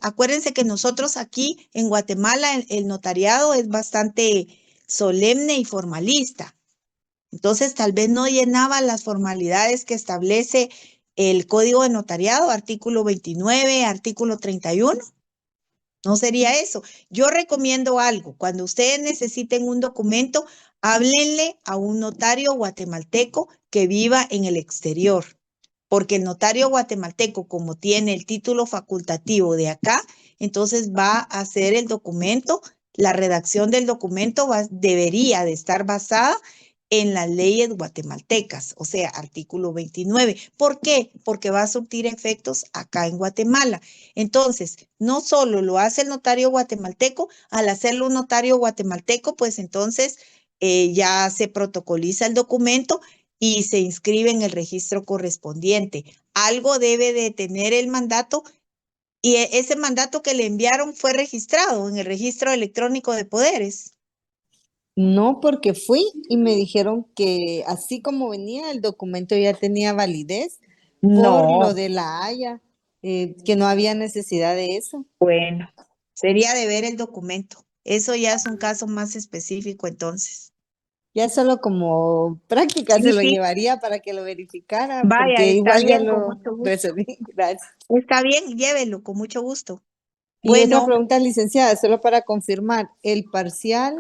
Acuérdense que nosotros aquí en Guatemala el notariado es bastante solemne y formalista. Entonces tal vez no llenaba las formalidades que establece el Código de Notariado, artículo 29, artículo 31. No sería eso. Yo recomiendo algo. Cuando ustedes necesiten un documento, háblenle a un notario guatemalteco que viva en el exterior, porque el notario guatemalteco, como tiene el título facultativo de acá, entonces va a hacer el documento, la redacción del documento debería de estar basada en las leyes guatemaltecas, o sea, artículo 29. ¿Por qué? Porque va a surtir efectos acá en Guatemala. Entonces, no solo lo hace el notario guatemalteco, al hacerlo un notario guatemalteco, pues entonces ya se protocoliza el documento y se inscribe en el registro correspondiente. Algo debe de tener el mandato y ese mandato que le enviaron fue registrado en el registro electrónico de poderes. no, porque fui y me dijeron que así como venía, el documento ya tenía validez por lo No, de la Haya, que no había necesidad de eso. bueno, sería de ver el documento. Eso ya es un caso más específico entonces. Ya solo como práctica Sí, se lo sí. llevaría para que lo verificara, Vaya, porque está igual ya bien, con lo mucho gusto. resolví. Gracias. Está bien, llévelo, con mucho gusto. Y otra Bueno, pregunta, licenciada, solo para confirmar, el parcial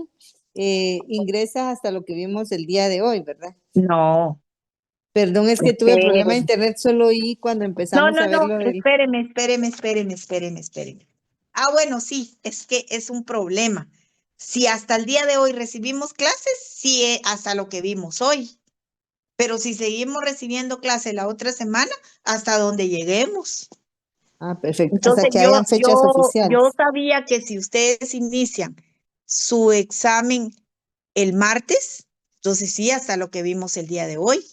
ingresa hasta lo que vimos el día de hoy, ¿verdad? no, Perdón, es que tuve problema de espéreme. internet solo oí cuando No, empezamos a ver lo del... espéreme. Ah, bueno, sí, es que es un problema. Si hasta el día de hoy recibimos clases, sí, hasta lo que vimos hoy. Pero si seguimos recibiendo clases la otra semana, hasta donde lleguemos. Ah, perfecto. Hasta Entonces que hayan fechas oficiales. yo sabía que si ustedes inician su examen el martes, entonces sí, hasta lo que vimos el día de hoy,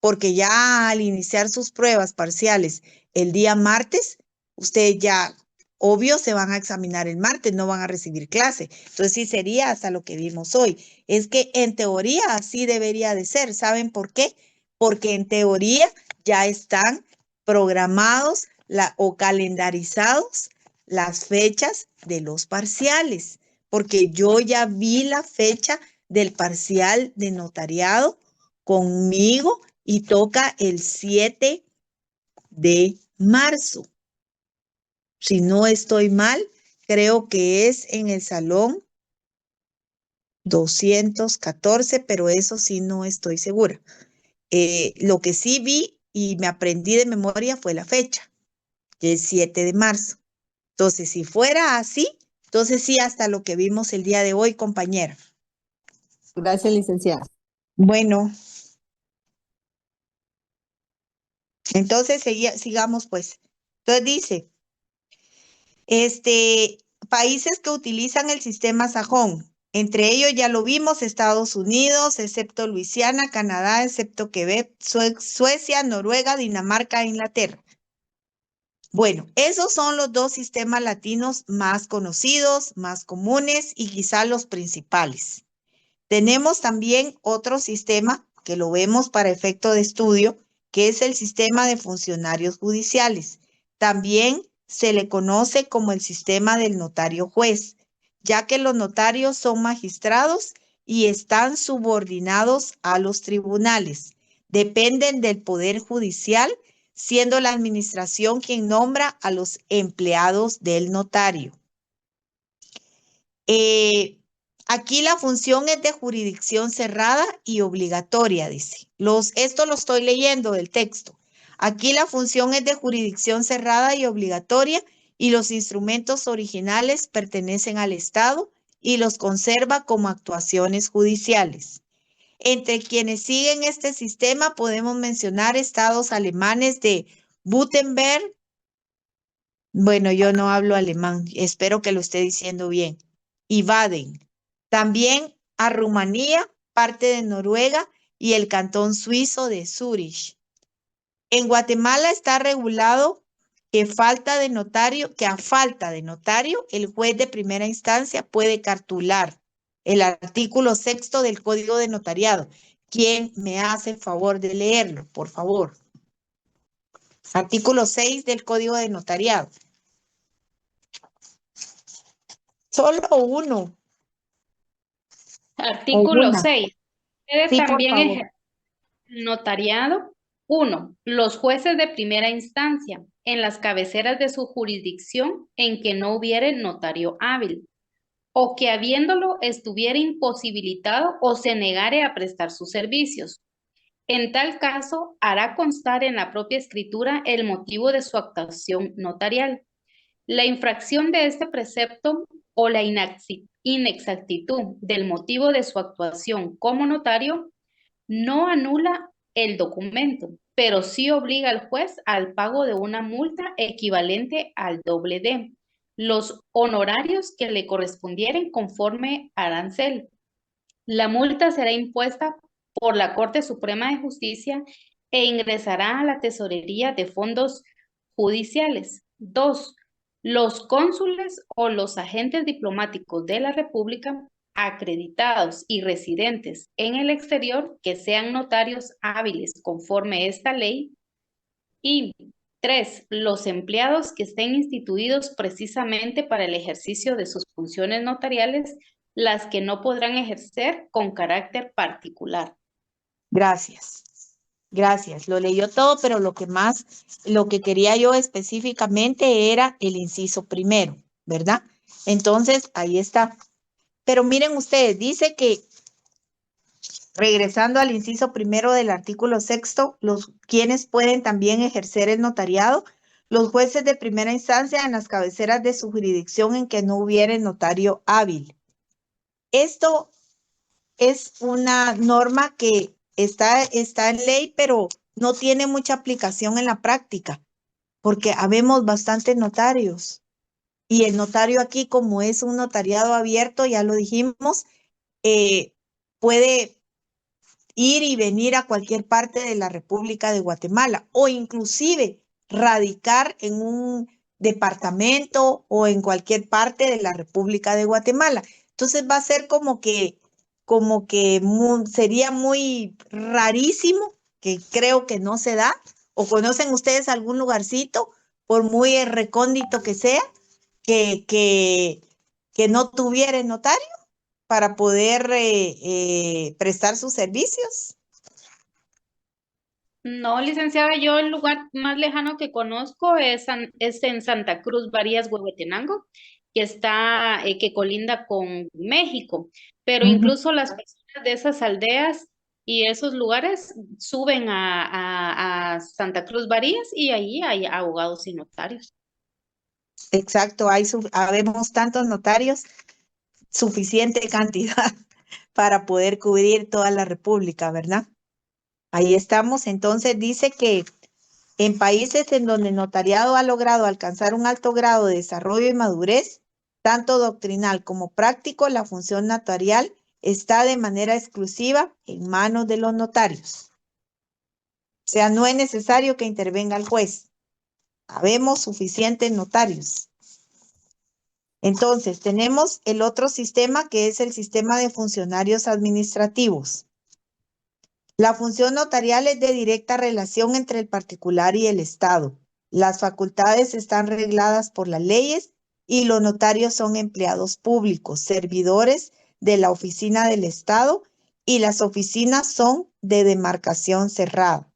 porque ya al iniciar sus pruebas parciales el día martes, ustedes ya, obvio, se van a examinar el martes, no van a recibir clase. Entonces sí sería hasta lo que vimos hoy. Es que en teoría así debería de ser. ¿Saben por qué? Porque en teoría ya están programados o calendarizados las fechas de los parciales, porque yo ya vi la fecha del parcial de notariado conmigo y toca el 7 de marzo. Si no estoy mal, creo que es en el salón 214, pero eso sí no estoy segura. Lo que sí vi y me aprendí de memoria fue la fecha, que es 7 de marzo. Entonces, si fuera así, entonces sí, hasta lo que vimos el día de hoy, compañera. Gracias, licenciada. Bueno, Entonces, sigamos pues. Entonces dice, países que utilizan el sistema sajón. Entre ellos ya lo vimos, Estados Unidos, excepto Luisiana, Canadá, excepto Quebec, Suecia, Noruega, Dinamarca e Inglaterra. Bueno, esos son los dos sistemas latinos más conocidos, más comunes y quizá los principales. Tenemos también otro sistema que lo vemos para efecto de estudio, que es el sistema de funcionarios judiciales. También se le conoce como el sistema del notario juez, ya que los notarios son magistrados y están subordinados a los tribunales. Dependen del Poder Judicial, siendo la administración quien nombra a los empleados del notario. Aquí la función es de jurisdicción cerrada y obligatoria, dice. Esto lo estoy leyendo del texto. Aquí la función es de jurisdicción cerrada y obligatoria y los instrumentos originales pertenecen al Estado y los conserva como actuaciones judiciales. Entre quienes siguen este sistema podemos mencionar estados alemanes de Württemberg. Bueno, yo no hablo alemán, espero que lo esté diciendo bien. Y Baden. También a Rumanía, parte de Noruega y el cantón suizo de Zúrich. En Guatemala está regulado que a falta de notario, el juez de primera instancia puede cartular el artículo 6 del Código de Notariado. ¿Quién me hace el favor de leerlo, por favor? Artículo 6 del Código de Notariado. Solo uno. Artículo Una. 6. Puede Sí, por también favor. ejercer el notariado. 1. Los jueces de primera instancia en las cabeceras de su jurisdicción en que no hubiere notario hábil, o que habiéndolo estuviera imposibilitado o se negare a prestar sus servicios. En tal caso, hará constar en la propia escritura el motivo de su actuación notarial. La infracción de este precepto o la inexactitud del motivo de su actuación como notario no anula el documento, pero sí obliga al juez al pago de una multa equivalente al doble de los honorarios que le correspondieren conforme arancel. La multa será impuesta por la Corte Suprema de Justicia e ingresará a la tesorería de fondos judiciales. 2. Los cónsules o los agentes diplomáticos de la República acreditados y residentes en el exterior que sean notarios hábiles conforme esta ley. Y 3. Los empleados que estén instituidos precisamente para el ejercicio de sus funciones notariales, las que no podrán ejercer con carácter particular. Gracias. Gracias. Lo leyó todo, pero lo que quería yo específicamente era el inciso primero, ¿verdad? Entonces, ahí está. Pero miren ustedes, dice que, regresando al inciso primero del artículo 6, quienes pueden también ejercer el notariado, los jueces de primera instancia en las cabeceras de su jurisdicción en que no hubiere notario hábil. Esto es una norma que está en ley, pero no tiene mucha aplicación en la práctica, porque habemos bastantes notarios. Y el notario aquí, como es un notariado abierto, ya lo dijimos, puede ir y venir a cualquier parte de la República de Guatemala o inclusive radicar en un departamento o en cualquier parte de la República de Guatemala. Entonces va a ser como que sería muy rarísimo, que creo que no se da. ¿O conocen ustedes algún lugarcito, por muy recóndito que sea, que no tuviera notario para poder prestar sus servicios? No, licenciada, yo el lugar más lejano que conozco es en Santa Cruz, Barías, Huehuetenango, que colinda con México, pero incluso las personas de esas aldeas y esos lugares suben a Santa Cruz, Barías, y ahí hay abogados y notarios. Exacto, habemos tantos notarios, suficiente cantidad para poder cubrir toda la República, ¿verdad? Ahí estamos. Entonces dice que En países en donde el notariado ha logrado alcanzar un alto grado de desarrollo y madurez, tanto doctrinal como práctico, la función notarial está de manera exclusiva en manos de los notarios. O sea, no es necesario que intervenga el juez. Habemos suficientes notarios. Entonces, tenemos el otro sistema que es el sistema de funcionarios administrativos. La función notarial es de directa relación entre el particular y el Estado. Las facultades están regladas por las leyes y los notarios son empleados públicos, servidores de la oficina del Estado, y las oficinas son de demarcación cerrada.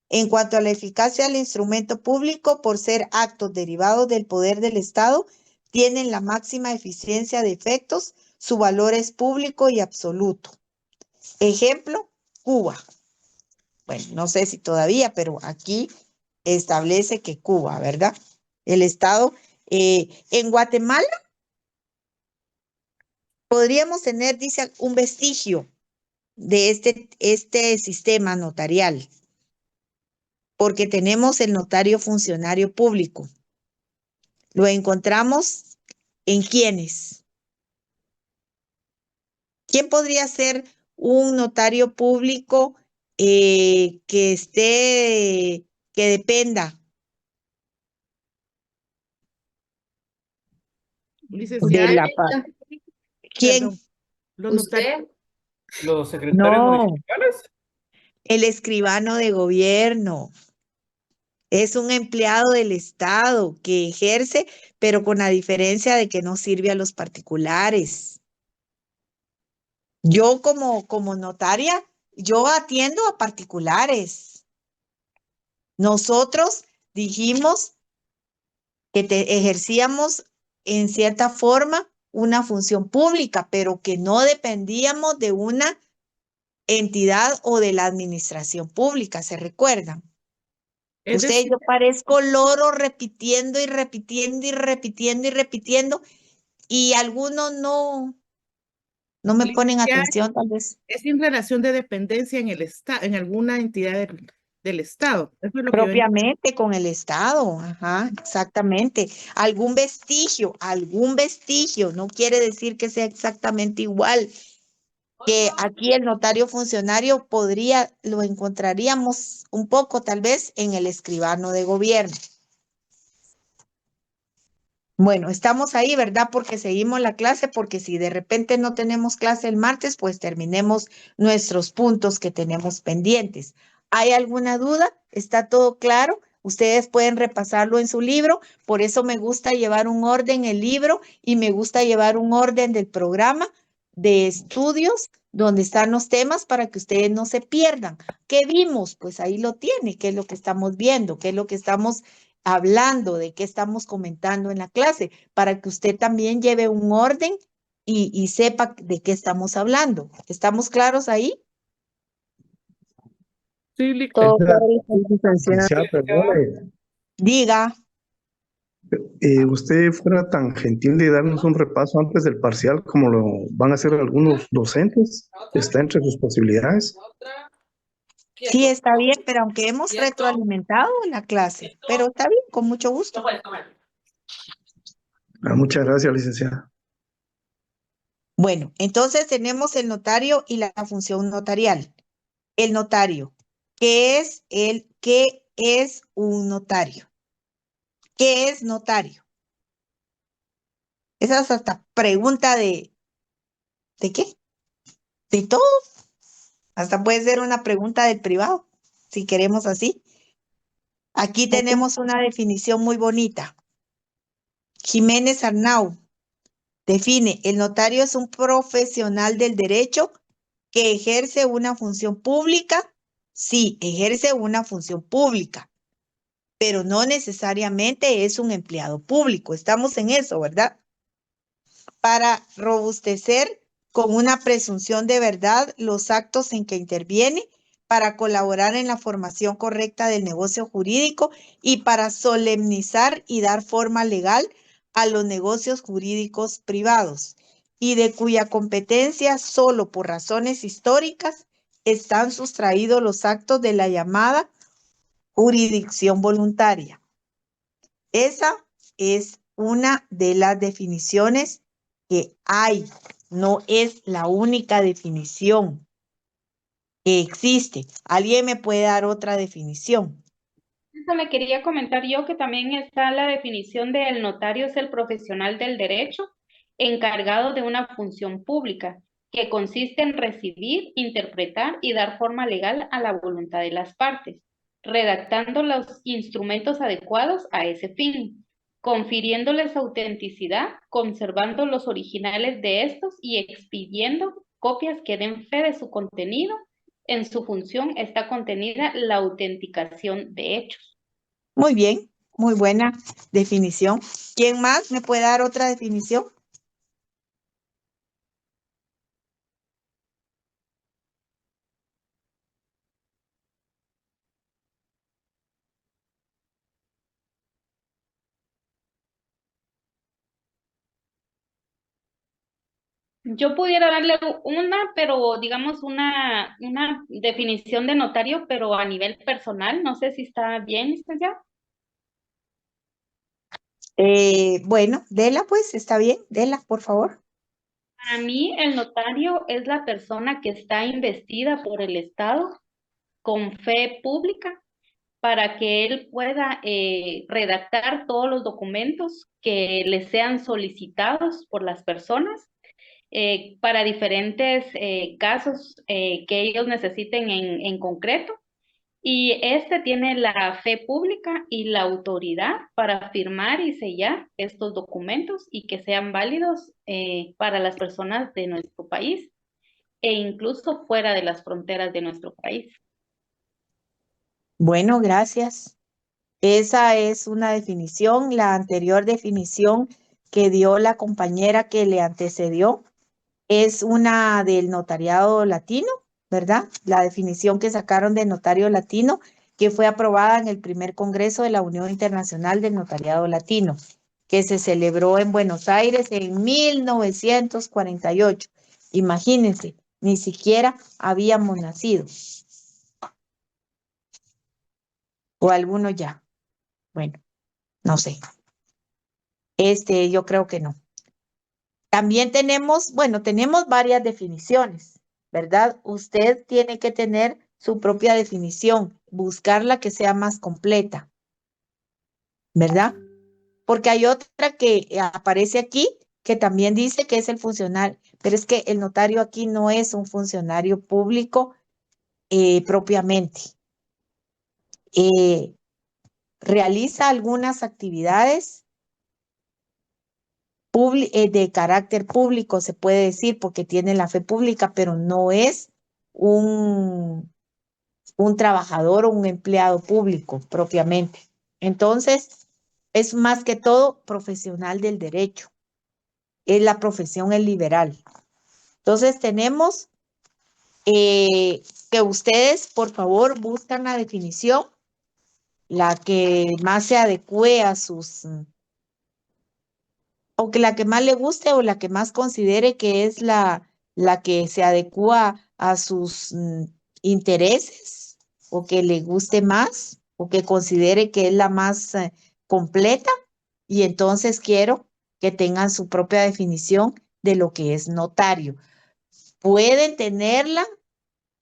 En cuanto a la eficacia del instrumento público, por ser actos derivados del poder del Estado, tienen la máxima eficiencia de efectos, su valor es público y absoluto. Ejemplo, Cuba. Bueno, no sé si todavía, pero aquí establece que Cuba, ¿verdad? El Estado. En Guatemala podríamos tener, dice, un vestigio de este sistema notarial, porque tenemos el notario funcionario público. Lo encontramos en quiénes. ¿Quién podría ser un notario público que dependa de Licenciada, la paz? ¿Quién? perdón, los notarios. ¿Los secretarios No, municipales? el escribano de gobierno. Es un empleado del Estado que ejerce, pero con la diferencia de que no sirve a los particulares. Yo como notaria, yo atiendo a particulares. Nosotros dijimos que ejercíamos en cierta forma una función pública, pero que no dependíamos de una entidad o de la administración pública, ¿se recuerdan? Es Ustedes, decir, yo parezco loro repitiendo y repitiendo y repitiendo y repitiendo, y algunos no me ponen licenciada, atención, tal vez. es en relación de dependencia en el Estado, en alguna entidad del Estado. Eso es lo que yo Propiamente con el Estado, ajá, exactamente. Algún vestigio, no quiere decir que sea exactamente igual. Que aquí el notario funcionario lo encontraríamos un poco tal vez en el escribano de gobierno. Bueno, estamos ahí, ¿verdad? Porque seguimos la clase, porque si de repente no tenemos clase el martes, pues terminemos nuestros puntos que tenemos pendientes. ¿Hay alguna duda? ¿Está todo claro? Ustedes pueden repasarlo en su libro, por eso me gusta llevar un orden el libro y me gusta llevar un orden del programa de estudios donde están los temas para que ustedes no se pierdan. ¿Qué vimos? Pues ahí lo tiene, qué es lo que estamos viendo, qué es lo que estamos hablando, de qué estamos comentando en la clase, para que usted también lleve un orden y sepa de qué estamos hablando. ¿Estamos claros ahí? Sí, Todo claro, Licenciada, perdone, Diga. usted fuera tan gentil de darnos un repaso antes del parcial como lo van a hacer algunos docentes. ¿Está entre sus posibilidades? Sí, está bien, pero aunque hemos retroalimentado la clase, pero está bien, con mucho gusto. Muchas gracias, licenciada. Bueno, entonces tenemos el notario y la función notarial. El notario. ¿Qué es un notario? ¿Qué es notario? Esa es hasta pregunta ¿de qué? De todo. Hasta puede ser una pregunta del privado, si queremos así. Aquí tenemos una definición muy bonita. Jiménez Arnau define: el notario es un profesional del derecho que ejerce una función pública. Sí, ejerce una función pública, pero no necesariamente es un empleado público. Estamos en eso, ¿verdad? Para robustecer con una presunción de verdad los actos en que interviene, para colaborar en la formación correcta del negocio jurídico y para solemnizar y dar forma legal a los negocios jurídicos privados, y de cuya competencia solo por razones históricas están sustraídos los actos de la llamada jurisdicción voluntaria. Esa es una de las definiciones que hay, no es la única definición que existe. ¿Alguien me puede dar otra definición? Eso le quería comentar yo, que también está la definición de el notario es el profesional del derecho encargado de una función pública que consiste en recibir, interpretar y dar forma legal a la voluntad de las partes, redactando los instrumentos adecuados a ese fin, confiriéndoles autenticidad, conservando los originales de estos y expidiendo copias que den fe de su contenido. En su función está contenida la autenticación de hechos. Muy bien, muy buena definición. ¿Quién más me puede dar otra definición? Yo pudiera darle una, pero digamos una definición de notario, pero a nivel personal. No sé si está bien, licenciado. Bueno, dela pues, está bien, dela, por favor. Para mí, el notario es la persona que está investida por el Estado con fe pública para que él pueda redactar todos los documentos que le sean solicitados por las personas para diferentes casos que ellos necesiten en concreto. Y este tiene la fe pública y la autoridad para firmar y sellar estos documentos y que sean válidos para las personas de nuestro país e incluso fuera de las fronteras de nuestro país. Bueno, gracias. Esa es una definición. La anterior definición que dio la compañera que le antecedió es una del notariado latino, ¿verdad? La definición que sacaron de notario latino, que fue aprobada en el primer Congreso de la Unión Internacional del Notariado Latino, que se celebró en Buenos Aires en 1948. Imagínense, ni siquiera habíamos nacido. O alguno ya. Bueno, no sé. Yo creo que no. También tenemos, bueno, tenemos varias definiciones, ¿verdad? Usted tiene que tener su propia definición, buscar la que sea más completa, ¿verdad? Porque hay otra que aparece aquí que también dice que es el funcionario, pero es que el notario aquí no es un funcionario público propiamente. Realiza algunas actividades de carácter público, se puede decir, porque tiene la fe pública, pero no es un trabajador o un empleado público propiamente. Entonces, es más que todo profesional del derecho. La profesión es liberal. Entonces, tenemos que ustedes, por favor, buscan la definición, la que más se adecue a sus o que la que más le guste o la que más considere que es la que se adecua a sus intereses o que le guste más o que considere que es la más completa. Y entonces quiero que tengan su propia definición de lo que es notario. Pueden tenerla,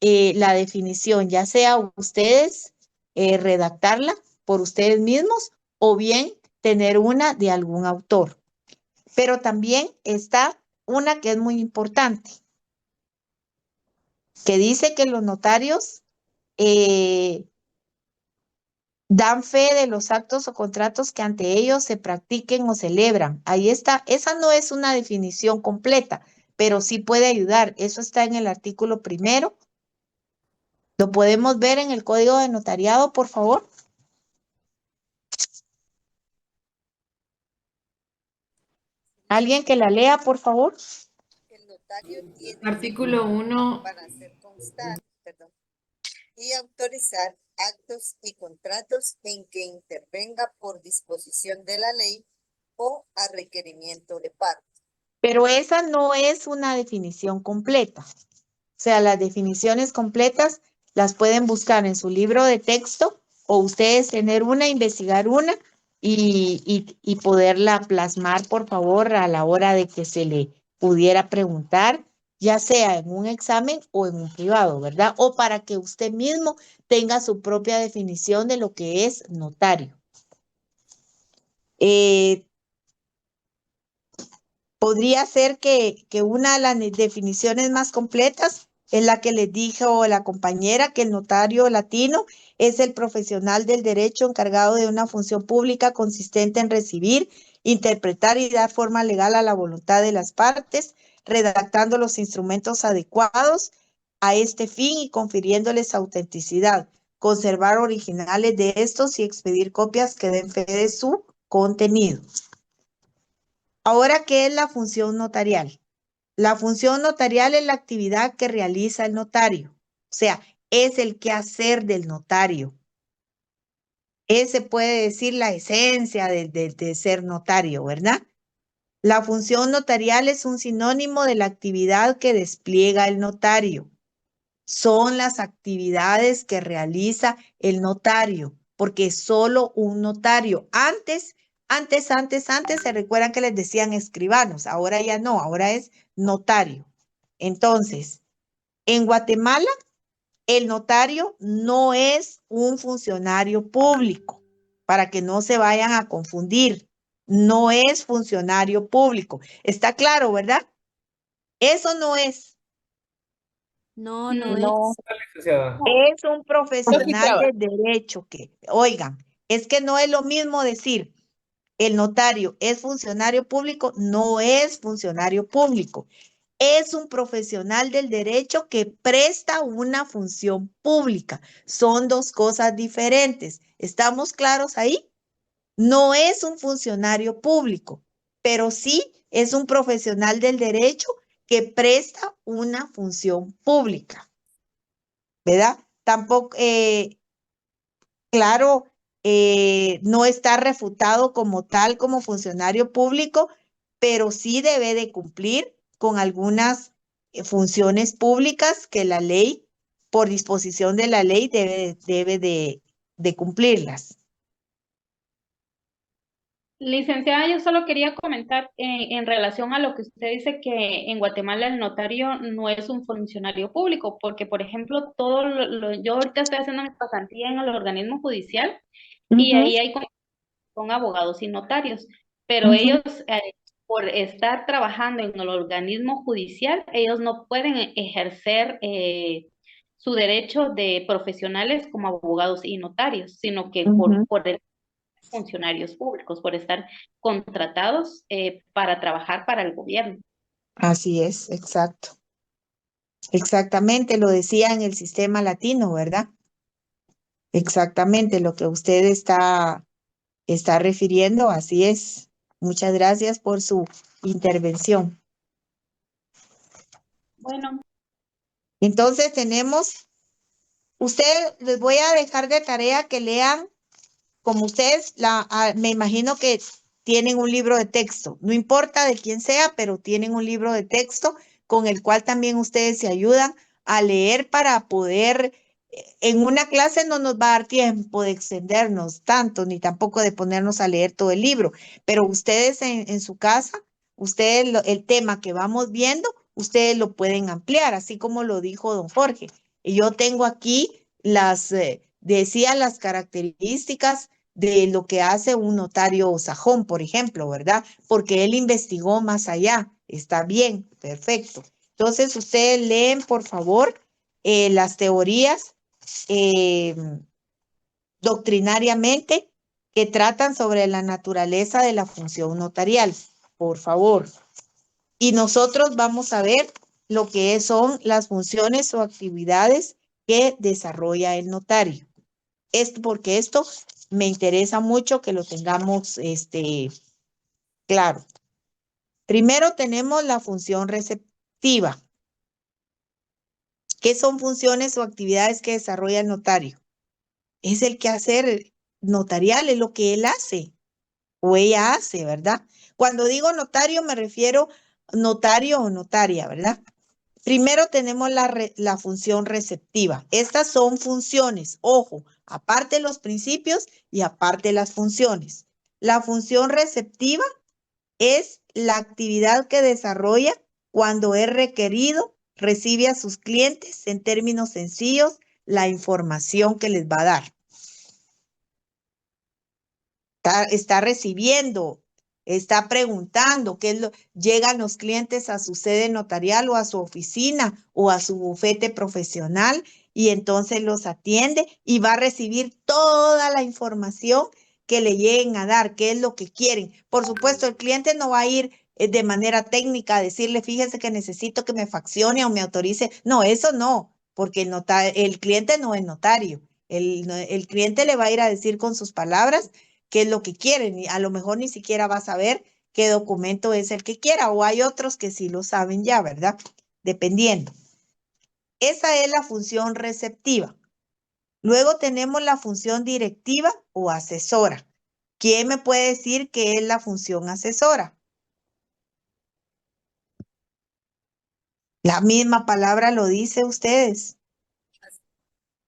la definición, ya sea ustedes redactarla por ustedes mismos o bien tener una de algún autor. Pero también está una que es muy importante, que dice que los notarios dan fe de los actos o contratos que ante ellos se practiquen o celebran. Ahí está, esa no es una definición completa, pero sí puede ayudar. Eso está en el artículo 1. Lo podemos ver en el Código de Notariado, por favor. ¿Alguien que la lea, por favor? El notario tiene Artículo 1. para hacer constar, y autorizar actos y contratos en que intervenga por disposición de la ley o a requerimiento de parte. Pero esa no es una definición completa. O sea, las definiciones completas las pueden buscar en su libro de texto o ustedes tener una, investigar una y poderla plasmar, por favor, a la hora de que se le pudiera preguntar, ya sea en un examen o en un privado, ¿verdad? O para que usted mismo tenga su propia definición de lo que es notario. Podría ser que una de las definiciones más completas es la que les dijo la compañera, que el notario latino es el profesional del derecho encargado de una función pública consistente en recibir, interpretar y dar forma legal a la voluntad de las partes, redactando los instrumentos adecuados a este fin y confiriéndoles autenticidad, conservar originales de estos y expedir copias que den fe de su contenido. Ahora, ¿qué es la función notarial? La función notarial es la actividad que realiza el notario. O sea, es el quehacer del notario. Ese puede decir la esencia de ser notario, ¿verdad? La función notarial es un sinónimo de la actividad que despliega el notario. Son las actividades que realiza el notario, porque es solo un notario. Antes, se recuerdan que les decían escribanos, ahora ya no, ahora es notario. Entonces, en Guatemala, el notario no es un funcionario público, para que no se vayan a confundir. No es funcionario público. Está claro, ¿verdad? Eso no es. No, no No. Licenciada. Es un profesional del derecho que, oigan, es que no es lo mismo decir el notario es funcionario público, no es funcionario público. Es un profesional del derecho que presta una función pública. Son dos cosas diferentes. ¿Estamos claros ahí? No es un funcionario público, pero sí es un profesional del derecho que presta una función pública. ¿Verdad? Tampoco, claro, no está refutado como tal, como funcionario público, pero sí debe de cumplir con algunas funciones públicas que la ley, por disposición de la ley, debe de cumplirlas. Licenciada, yo solo quería comentar en relación a lo que usted dice que en Guatemala el notario no es un funcionario público, porque por ejemplo, yo ahorita estoy haciendo mi pasantía en el organismo judicial y ahí hay con abogados y notarios, pero ellos por estar trabajando en el organismo judicial, ellos no pueden ejercer su derecho de profesionales como abogados y notarios, sino que por el funcionarios públicos, por estar contratados para trabajar para el gobierno. Así es, exacto. Exactamente, lo decía en el sistema latino, ¿verdad? Exactamente lo que usted está refiriendo, así es. Muchas gracias por su intervención. Bueno. Entonces tenemos, les voy a dejar de tarea que lean, como ustedes, me imagino que tienen un libro de texto, no importa de quién sea, pero tienen un libro de texto con el cual también ustedes se ayudan a leer para poder, en una clase no nos va a dar tiempo de extendernos tanto, ni tampoco de ponernos a leer todo el libro, pero ustedes en su casa, ustedes el tema que vamos viendo, ustedes lo pueden ampliar, así como lo dijo don Jorge. Y yo tengo aquí decía las características de lo que hace un notario sajón, por ejemplo, ¿verdad? Porque él investigó más allá. Está bien, perfecto. Entonces, ustedes leen, por favor, las teorías doctrinariamente que tratan sobre la naturaleza de la función notarial, por favor. Y nosotros vamos a ver lo que son las funciones o actividades que desarrolla el notario. Porque esto me interesa mucho que lo tengamos claro. Primero tenemos la función receptiva. ¿Qué son funciones o actividades que desarrolla el notario? Es el quehacer notarial, es lo que él hace o ella hace, ¿verdad? Cuando digo notario me refiero notario o notaria, ¿verdad? Primero tenemos la función receptiva. Estas son funciones, ojo, aparte los principios y aparte las funciones. La función receptiva es la actividad que desarrolla cuando es requerido, recibe a sus clientes, en términos sencillos, la información que les va a dar. Está recibiendo, está preguntando, llegan los clientes a su sede notarial o a su oficina o a su bufete profesional y entonces los atiende y va a recibir toda la información que le lleguen a dar, qué es lo que quieren. Por supuesto, el cliente no va a ir de manera técnica a decirle, fíjese que necesito que me faccione o me autorice. No, eso no, porque el cliente no es notario. El cliente le va a ir a decir con sus palabras qué es lo que quieren y a lo mejor ni siquiera va a saber qué documento es el que quiera o hay otros que sí lo saben ya, ¿verdad? Dependiendo. Esa es la función receptiva. Luego tenemos la función directiva o asesora. ¿Quién me puede decir qué es la función asesora? La misma palabra lo dice ustedes.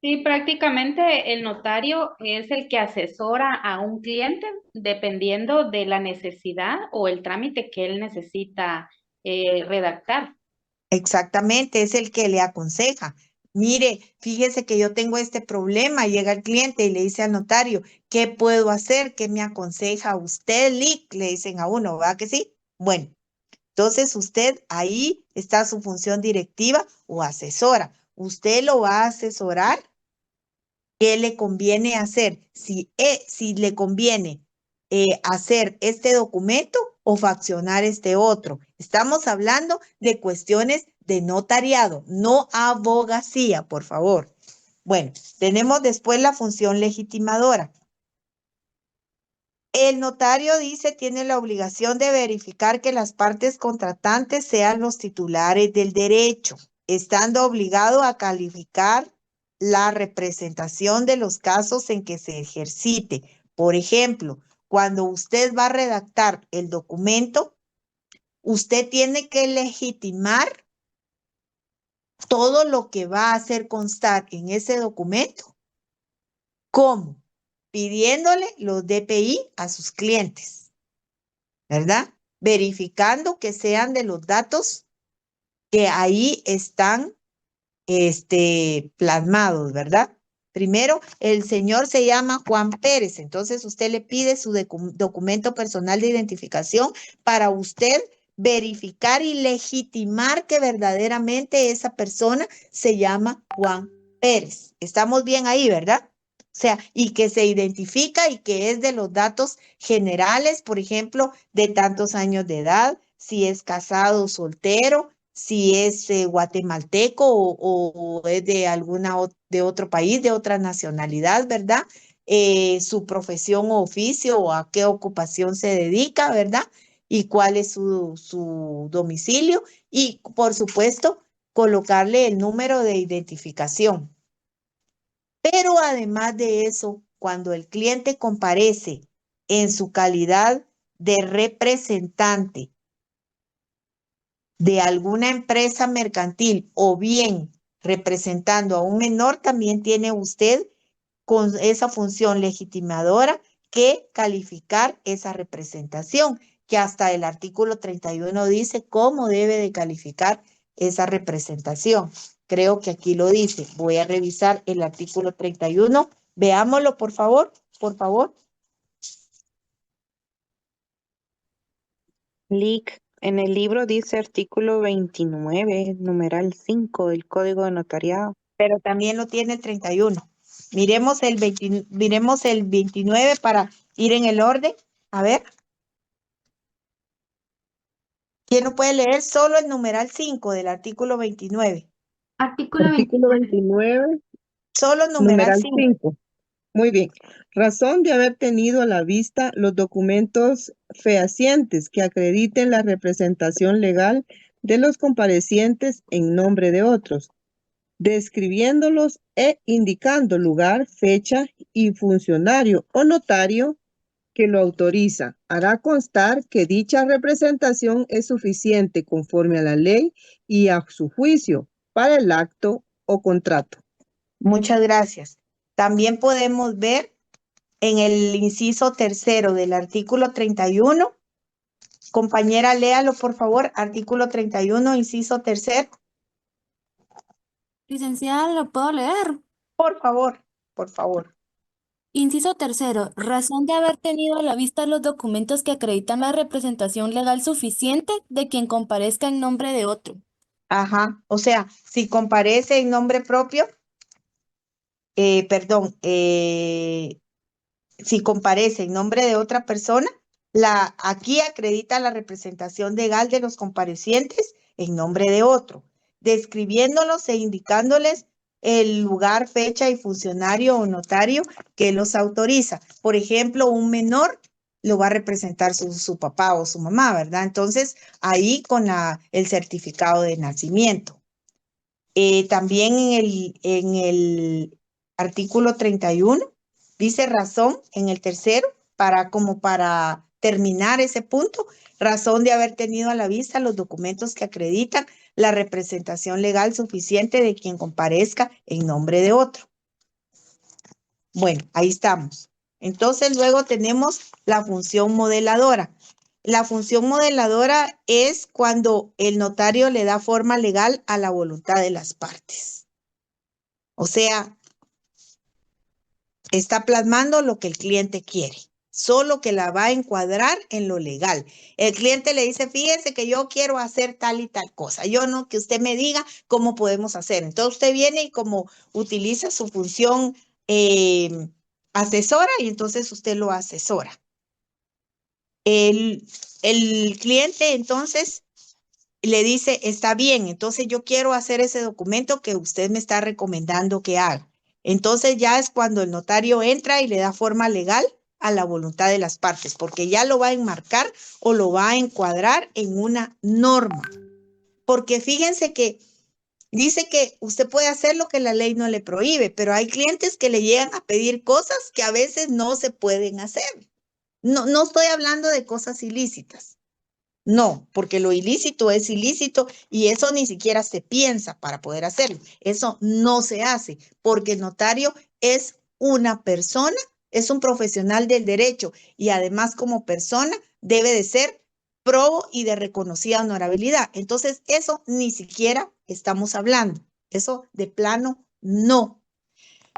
Sí, prácticamente el notario es el que asesora a un cliente dependiendo de la necesidad o el trámite que él necesita redactar. Exactamente, es el que le aconseja. Mire, fíjese que yo tengo este problema. Llega el cliente y le dice al notario, ¿qué puedo hacer? ¿Qué me aconseja usted, Lick? Le dicen a uno, ¿verdad que sí? Bueno, entonces usted ahí está su función directiva o asesora. Usted lo va a asesorar. ¿Qué le conviene hacer? Si le conviene hacer este documento o faccionar este otro. Estamos hablando de cuestiones de notariado, no abogacía, por favor. Bueno, tenemos después la función legitimadora. El notario dice tiene la obligación de verificar que las partes contratantes sean los titulares del derecho, estando obligado a calificar la representación de los casos en que se ejercite. Por ejemplo, cuando usted va a redactar el documento, usted tiene que legitimar todo lo que va a hacer constar en ese documento. ¿Cómo? Pidiéndole los DPI a sus clientes, ¿verdad? Verificando que sean de los datos que ahí están plasmados, ¿verdad? Primero, el señor se llama Juan Pérez, entonces usted le pide su documento personal de identificación para usted verificar y legitimar que verdaderamente esa persona se llama Juan Pérez. Estamos bien ahí, ¿verdad? O sea, y que se identifica y que es de los datos generales, por ejemplo, de tantos años de edad, si es casado o soltero, si es guatemalteco o es de de otro país, de otra nacionalidad, ¿verdad? Su profesión o oficio o a qué ocupación se dedica, ¿verdad? Y cuál es su domicilio y, por supuesto, colocarle el número de identificación. Pero además de eso, cuando el cliente comparece en su calidad de representante de alguna empresa mercantil o bien representando a un menor, también tiene usted con esa función legitimadora que calificar esa representación, que hasta el artículo 31 dice cómo debe de calificar esa representación. Creo que aquí lo dice. Voy a revisar el artículo 31. Veámoslo, por favor, por favor. Lick, en el libro dice artículo 29, numeral 5 del Código de Notariado. Pero también lo tiene el 31. Miremos el 29 para ir en el orden. A ver. ¿Quién no puede leer solo el numeral 5 del artículo 29? Artículo Artículo 29. 29, Solo el numeral numeral 5. 5. Muy bien. Razón de haber tenido a la vista los documentos fehacientes que acrediten la representación legal de los comparecientes en nombre de otros, describiéndolos e indicando lugar, fecha y funcionario o notario que lo autoriza. Hará constar que dicha representación es suficiente conforme a la ley y a su juicio para el acto o contrato. Muchas gracias. También podemos ver en el inciso tercero del artículo 31. Compañera, léalo, por favor. Artículo 31, inciso tercero. Licenciada, ¿lo puedo leer? Por favor, por favor. Inciso tercero, razón de haber tenido a la vista los documentos que acreditan la representación legal suficiente de quien comparezca en nombre de otro. Ajá, o sea, si comparece en nombre propio, si comparece en nombre de otra persona, aquí acredita la representación legal de los comparecientes en nombre de otro, describiéndolos e indicándoles el lugar, fecha y funcionario o notario que los autoriza. Por ejemplo, un menor lo va a representar su papá o su mamá, ¿verdad? Entonces, ahí con el certificado de nacimiento. También en el artículo 31 dice razón en el tercero, como para terminar ese punto, razón de haber tenido a la vista los documentos que acreditan la representación legal suficiente de quien comparezca en nombre de otro. Bueno, ahí estamos. Entonces, luego tenemos la función modeladora. La función modeladora es cuando el notario le da forma legal a la voluntad de las partes. O sea, está plasmando lo que el cliente quiere, solo que la va a encuadrar en lo legal. El cliente le dice, fíjese que yo quiero hacer tal y tal cosa. Yo no, que usted me diga cómo podemos hacer. Entonces usted viene y como utiliza su función asesora y entonces usted lo asesora. El cliente entonces le dice, está bien, entonces yo quiero hacer ese documento que usted me está recomendando que haga. Entonces ya es cuando el notario entra y le da forma legal a la voluntad de las partes, porque ya lo va a enmarcar o lo va a encuadrar en una norma. Porque fíjense que dice que usted puede hacer lo que la ley no le prohíbe, pero hay clientes que le llegan a pedir cosas que a veces no se pueden hacer. No estoy hablando de cosas ilícitas. No, porque lo ilícito es ilícito y eso ni siquiera se piensa para poder hacerlo. Eso no se hace porque el notario es una persona, es un profesional del derecho y además como persona debe de ser probo y de reconocida honorabilidad. Entonces, eso ni siquiera estamos hablando. Eso de plano no.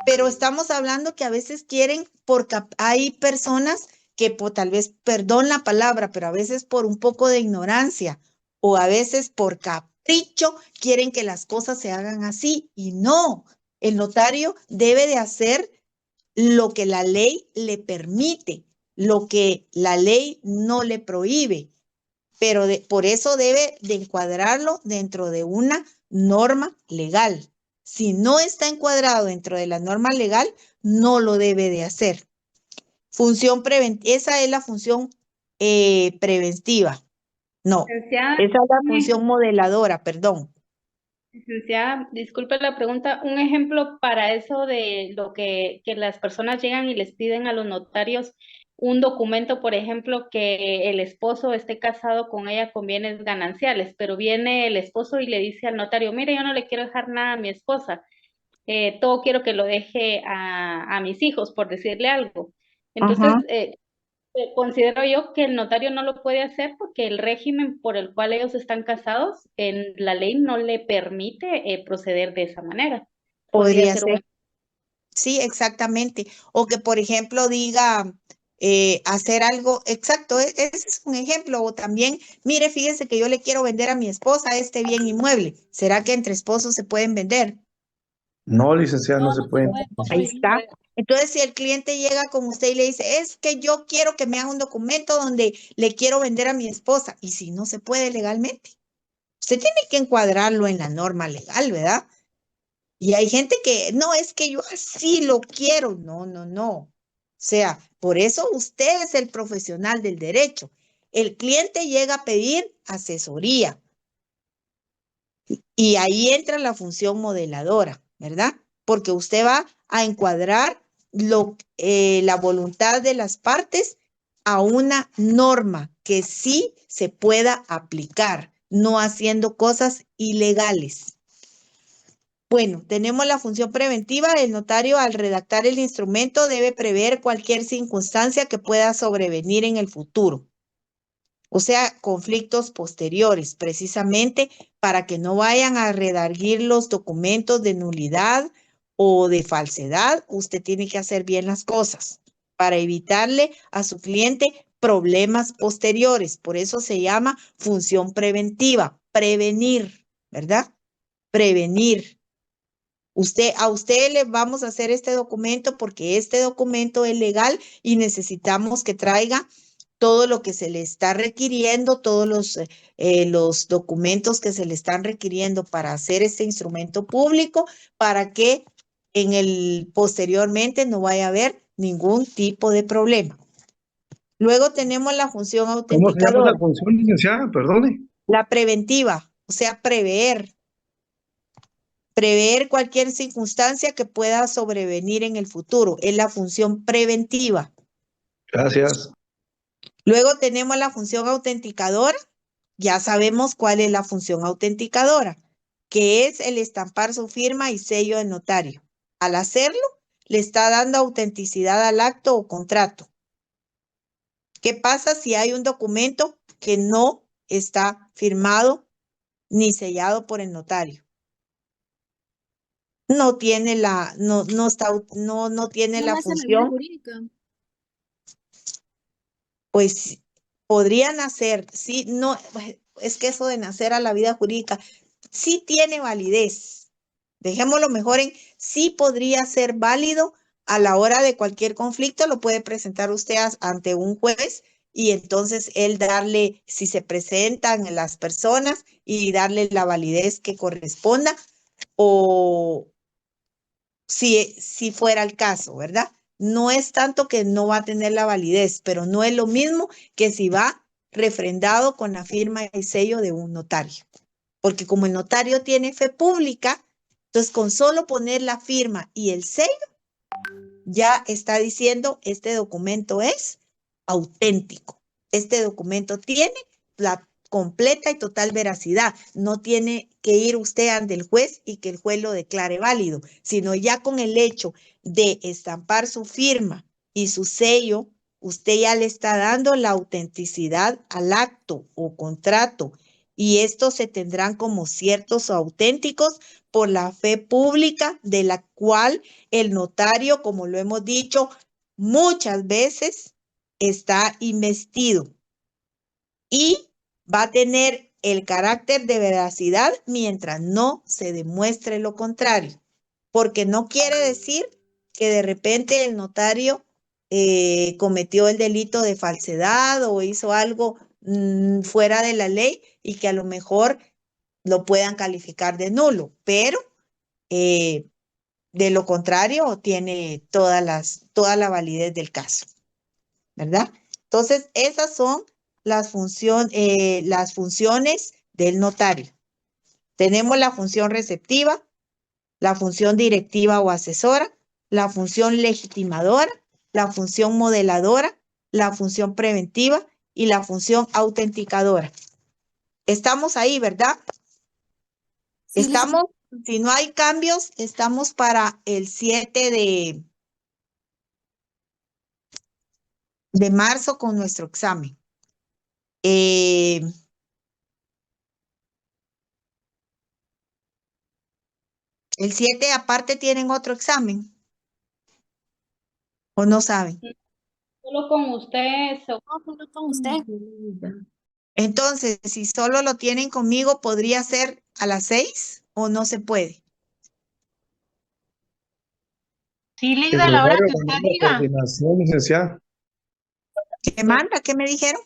Pero estamos hablando que a veces quieren, porque hay personas que tal vez, perdón la palabra, pero a veces por un poco de ignorancia o a veces por capricho quieren que las cosas se hagan así y no. El notario debe de hacer lo que la ley le permite, lo que la ley no le prohíbe, pero por eso debe de encuadrarlo dentro de una norma legal. Si no está encuadrado dentro de la norma legal, no lo debe de hacer. Función preventiva, esa es la función preventiva. No, Licenciada, esa es la función modeladora, perdón. licenciada, disculpe la pregunta. Un ejemplo para eso de lo que las personas llegan y les piden a los notarios un documento, por ejemplo, que el esposo esté casado con ella con bienes gananciales, pero viene el esposo y le dice al notario, mire, yo no le quiero dejar nada a mi esposa, todo quiero que lo deje a mis hijos, por decirle algo. Entonces, considero yo que el notario no lo puede hacer porque el régimen por el cual ellos están casados, en la ley no le permite proceder de esa manera. Podría ser un... ser. Sí, exactamente. O que, por ejemplo, diga hacer algo, exacto, ese es un ejemplo. O también, mire, fíjese que yo le quiero vender a mi esposa este bien inmueble. ¿Será que entre esposos se pueden vender? No, licenciada, no se puede. Ahí está. Entonces, si el cliente llega con usted y le dice, es que yo quiero que me haga un documento donde le quiero vender a mi esposa, y si no se puede legalmente, usted tiene que encuadrarlo en la norma legal, ¿verdad? Y hay gente que, no, es que yo así lo quiero. No, no, no. O sea, por eso usted es el profesional del derecho. El cliente llega a pedir asesoría y ahí entra la función modeladora, ¿verdad? Porque usted va a encuadrar la voluntad de las partes a una norma que sí se pueda aplicar, no haciendo cosas ilegales. Bueno, tenemos la función preventiva. El notario al redactar el instrumento debe prever cualquier circunstancia que pueda sobrevenir en el futuro. O sea, conflictos posteriores, precisamente para que no vayan a redarguir los documentos de nulidad o de falsedad. Usted tiene que hacer bien las cosas para evitarle a su cliente problemas posteriores. Por eso se llama función preventiva, prevenir, ¿verdad? Prevenir. A usted le vamos a hacer este documento porque este documento es legal y necesitamos que traiga todo lo que se le está requiriendo, todos los documentos que se le están requiriendo para hacer este instrumento público, para que posteriormente no vaya a haber ningún tipo de problema. Luego tenemos la función ¿Cómo se llama autenticadora, esa función, licenciada? Perdone. la preventiva, o sea, prever cualquier circunstancia que pueda sobrevenir en el futuro. Es la función preventiva. Gracias. Luego tenemos la función autenticadora. Ya sabemos cuál es la función autenticadora, que es el estampar su firma y sello del notario. Al hacerlo, le está dando autenticidad al acto o contrato. ¿Qué pasa si hay un documento que no está firmado ni sellado por el notario? No tiene no tiene No la nace la vida función, jurídica. pues podría nacer, sí, no, es que eso de nacer a la vida jurídica sí tiene validez. Dejémoslo mejor en sí podría ser válido a la hora de cualquier conflicto, lo puede presentar usted ante un juez y entonces él darle, si se presentan las personas y darle la validez que corresponda o si fuera el caso, ¿verdad? No es tanto que no va a tener la validez, pero no es lo mismo que si va refrendado con la firma y sello de un notario. Porque como el notario tiene fe pública, entonces con solo poner la firma y el sello, ya está diciendo, este documento es auténtico. Este documento tiene la completa y total veracidad. No tiene que ir usted ante el juez y que el juez lo declare válido, sino ya con el hecho de estampar su firma y su sello, usted ya le está dando la autenticidad al acto o contrato y estos se tendrán como ciertos o auténticos por la fe pública de la cual el notario, como lo hemos dicho muchas veces, está investido y va a tener el carácter de veracidad mientras no se demuestre lo contrario, porque no quiere decir que de repente el notario cometió el delito de falsedad o hizo algo fuera de la ley y que a lo mejor lo puedan calificar de nulo, pero de lo contrario tiene toda la validez del caso, ¿verdad? Entonces, esas son las funciones del notario. Tenemos la función receptiva, la función directiva o asesora, la función legitimadora, la función modeladora, la función preventiva y la función autenticadora. Estamos ahí, ¿verdad? Sí, Estamos, si no hay cambios, estamos para el 7 de marzo con nuestro examen. El 7 aparte tienen otro examen. ¿O no saben? Solo con usted. No, solo con usted. Entonces, si solo lo tienen conmigo, ¿podría ser a las 6 o no se puede? Sí, El Lida, a la hora horario que lo usted manda diga. coordinación, licenciada. ¿Qué manda? ¿Qué me dijeron?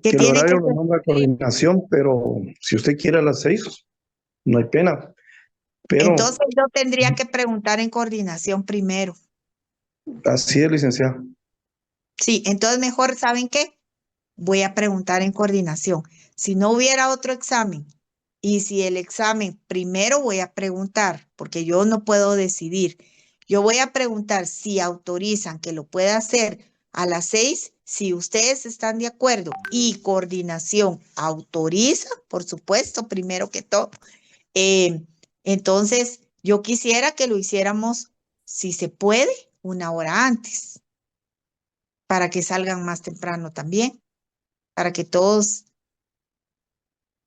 Que el tiene que horario lo ser. manda coordinación, pero si usted quiere a las 6, no hay pena. Pero Entonces yo tendría que preguntar en coordinación primero. así es, licenciada. Sí, entonces mejor, ¿saben qué? Voy a preguntar en coordinación. Si no hubiera otro examen y si el examen primero voy a preguntar, porque yo no puedo decidir. Yo voy a preguntar si autorizan que lo pueda hacer a las 6, si ustedes están de acuerdo y coordinación autoriza, por supuesto, primero que todo. Entonces, yo quisiera que lo hiciéramos, si se puede, 1 hora antes, para que salgan más temprano también, para que todos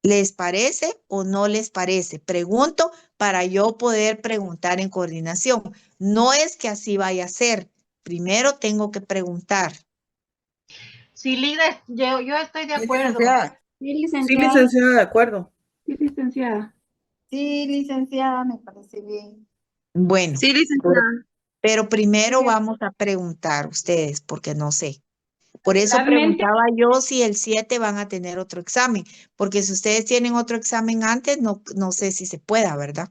les parece o no les parece. Pregunto para yo poder preguntar en coordinación. No es que así vaya a ser. Primero tengo que preguntar. Sí, líder, yo estoy de Sí, acuerdo. licenciada. Sí, Sí, licenciada. licenciada, de acuerdo. Sí, licenciada. Sí, licenciada, me parece bien. Bueno, Sí, licenciada. pero primero Sí. vamos a preguntar ustedes, porque no sé. Por eso Realmente, preguntaba yo si el 7 van a tener otro examen, porque si ustedes tienen otro examen antes, no sé si se pueda, ¿verdad?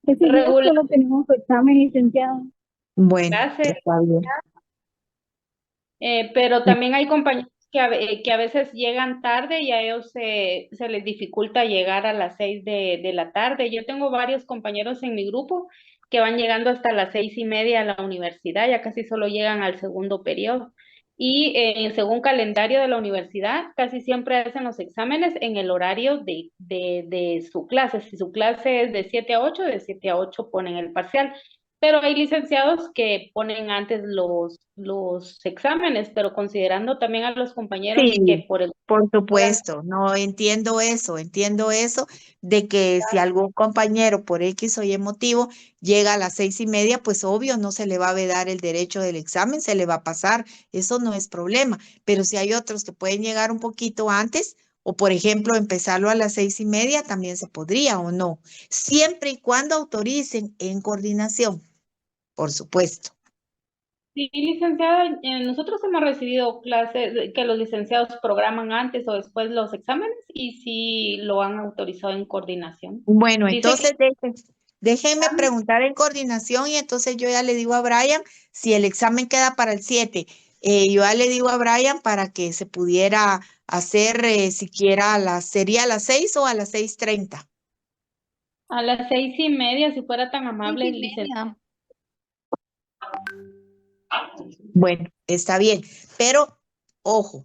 Ese día regular, solo tenemos examen, licenciada. Bueno, clases, está bien. pero también hay compañeros que a veces llegan tarde y a ellos se les dificulta llegar a las 6 de la tarde. Yo tengo varios compañeros en mi grupo que van llegando hasta las 6:30 a la universidad, ya casi solo llegan al segundo periodo. Y según calendario de la universidad, casi siempre hacen los exámenes en el horario de su clase. Si su clase es de 7 a 8, de 7 a 8 ponen el parcial. Pero hay licenciados que ponen antes los exámenes, pero considerando también a los compañeros Sí, que por el por supuesto, no entiendo eso de que si algún compañero por X o Y motivo llega a las 6:30, pues obvio no se le va a vedar el derecho del examen, se le va a pasar, eso no es problema. Pero si hay otros que pueden llegar un poquito antes, o por ejemplo empezarlo a las 6:30, también se podría o no, siempre y cuando autoricen en coordinación, por supuesto. Sí, licenciada, nosotros hemos recibido clases que los licenciados programan antes o después los exámenes y sí lo han autorizado en coordinación. Bueno, Dice que entonces déjenme preguntar en coordinación y entonces yo ya le digo a Brian si el examen queda para el 7. Yo ya le digo a Brian para que se pudiera hacer siquiera sería a las 6 o a las 6:30. a las 6:30, si fuera tan amable, 6:30. Bueno, está bien, pero ojo,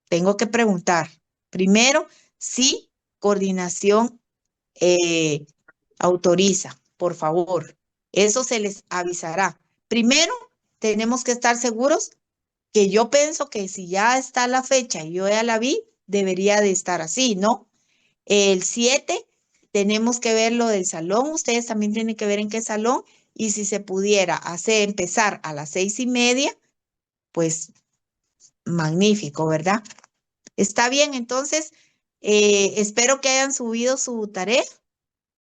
tengo que preguntar. Primero, si coordinación autoriza, por favor. Eso se les avisará. Primero, tenemos que estar seguros que yo pienso que si ya está la fecha y yo ya la vi, debería de estar así, ¿no? El 7, tenemos que ver lo del salón. Ustedes también tienen que ver en qué salón. Y si se pudiera empezar a las 6:30, pues magnífico, ¿verdad? Está bien, entonces, espero que hayan subido su tarea.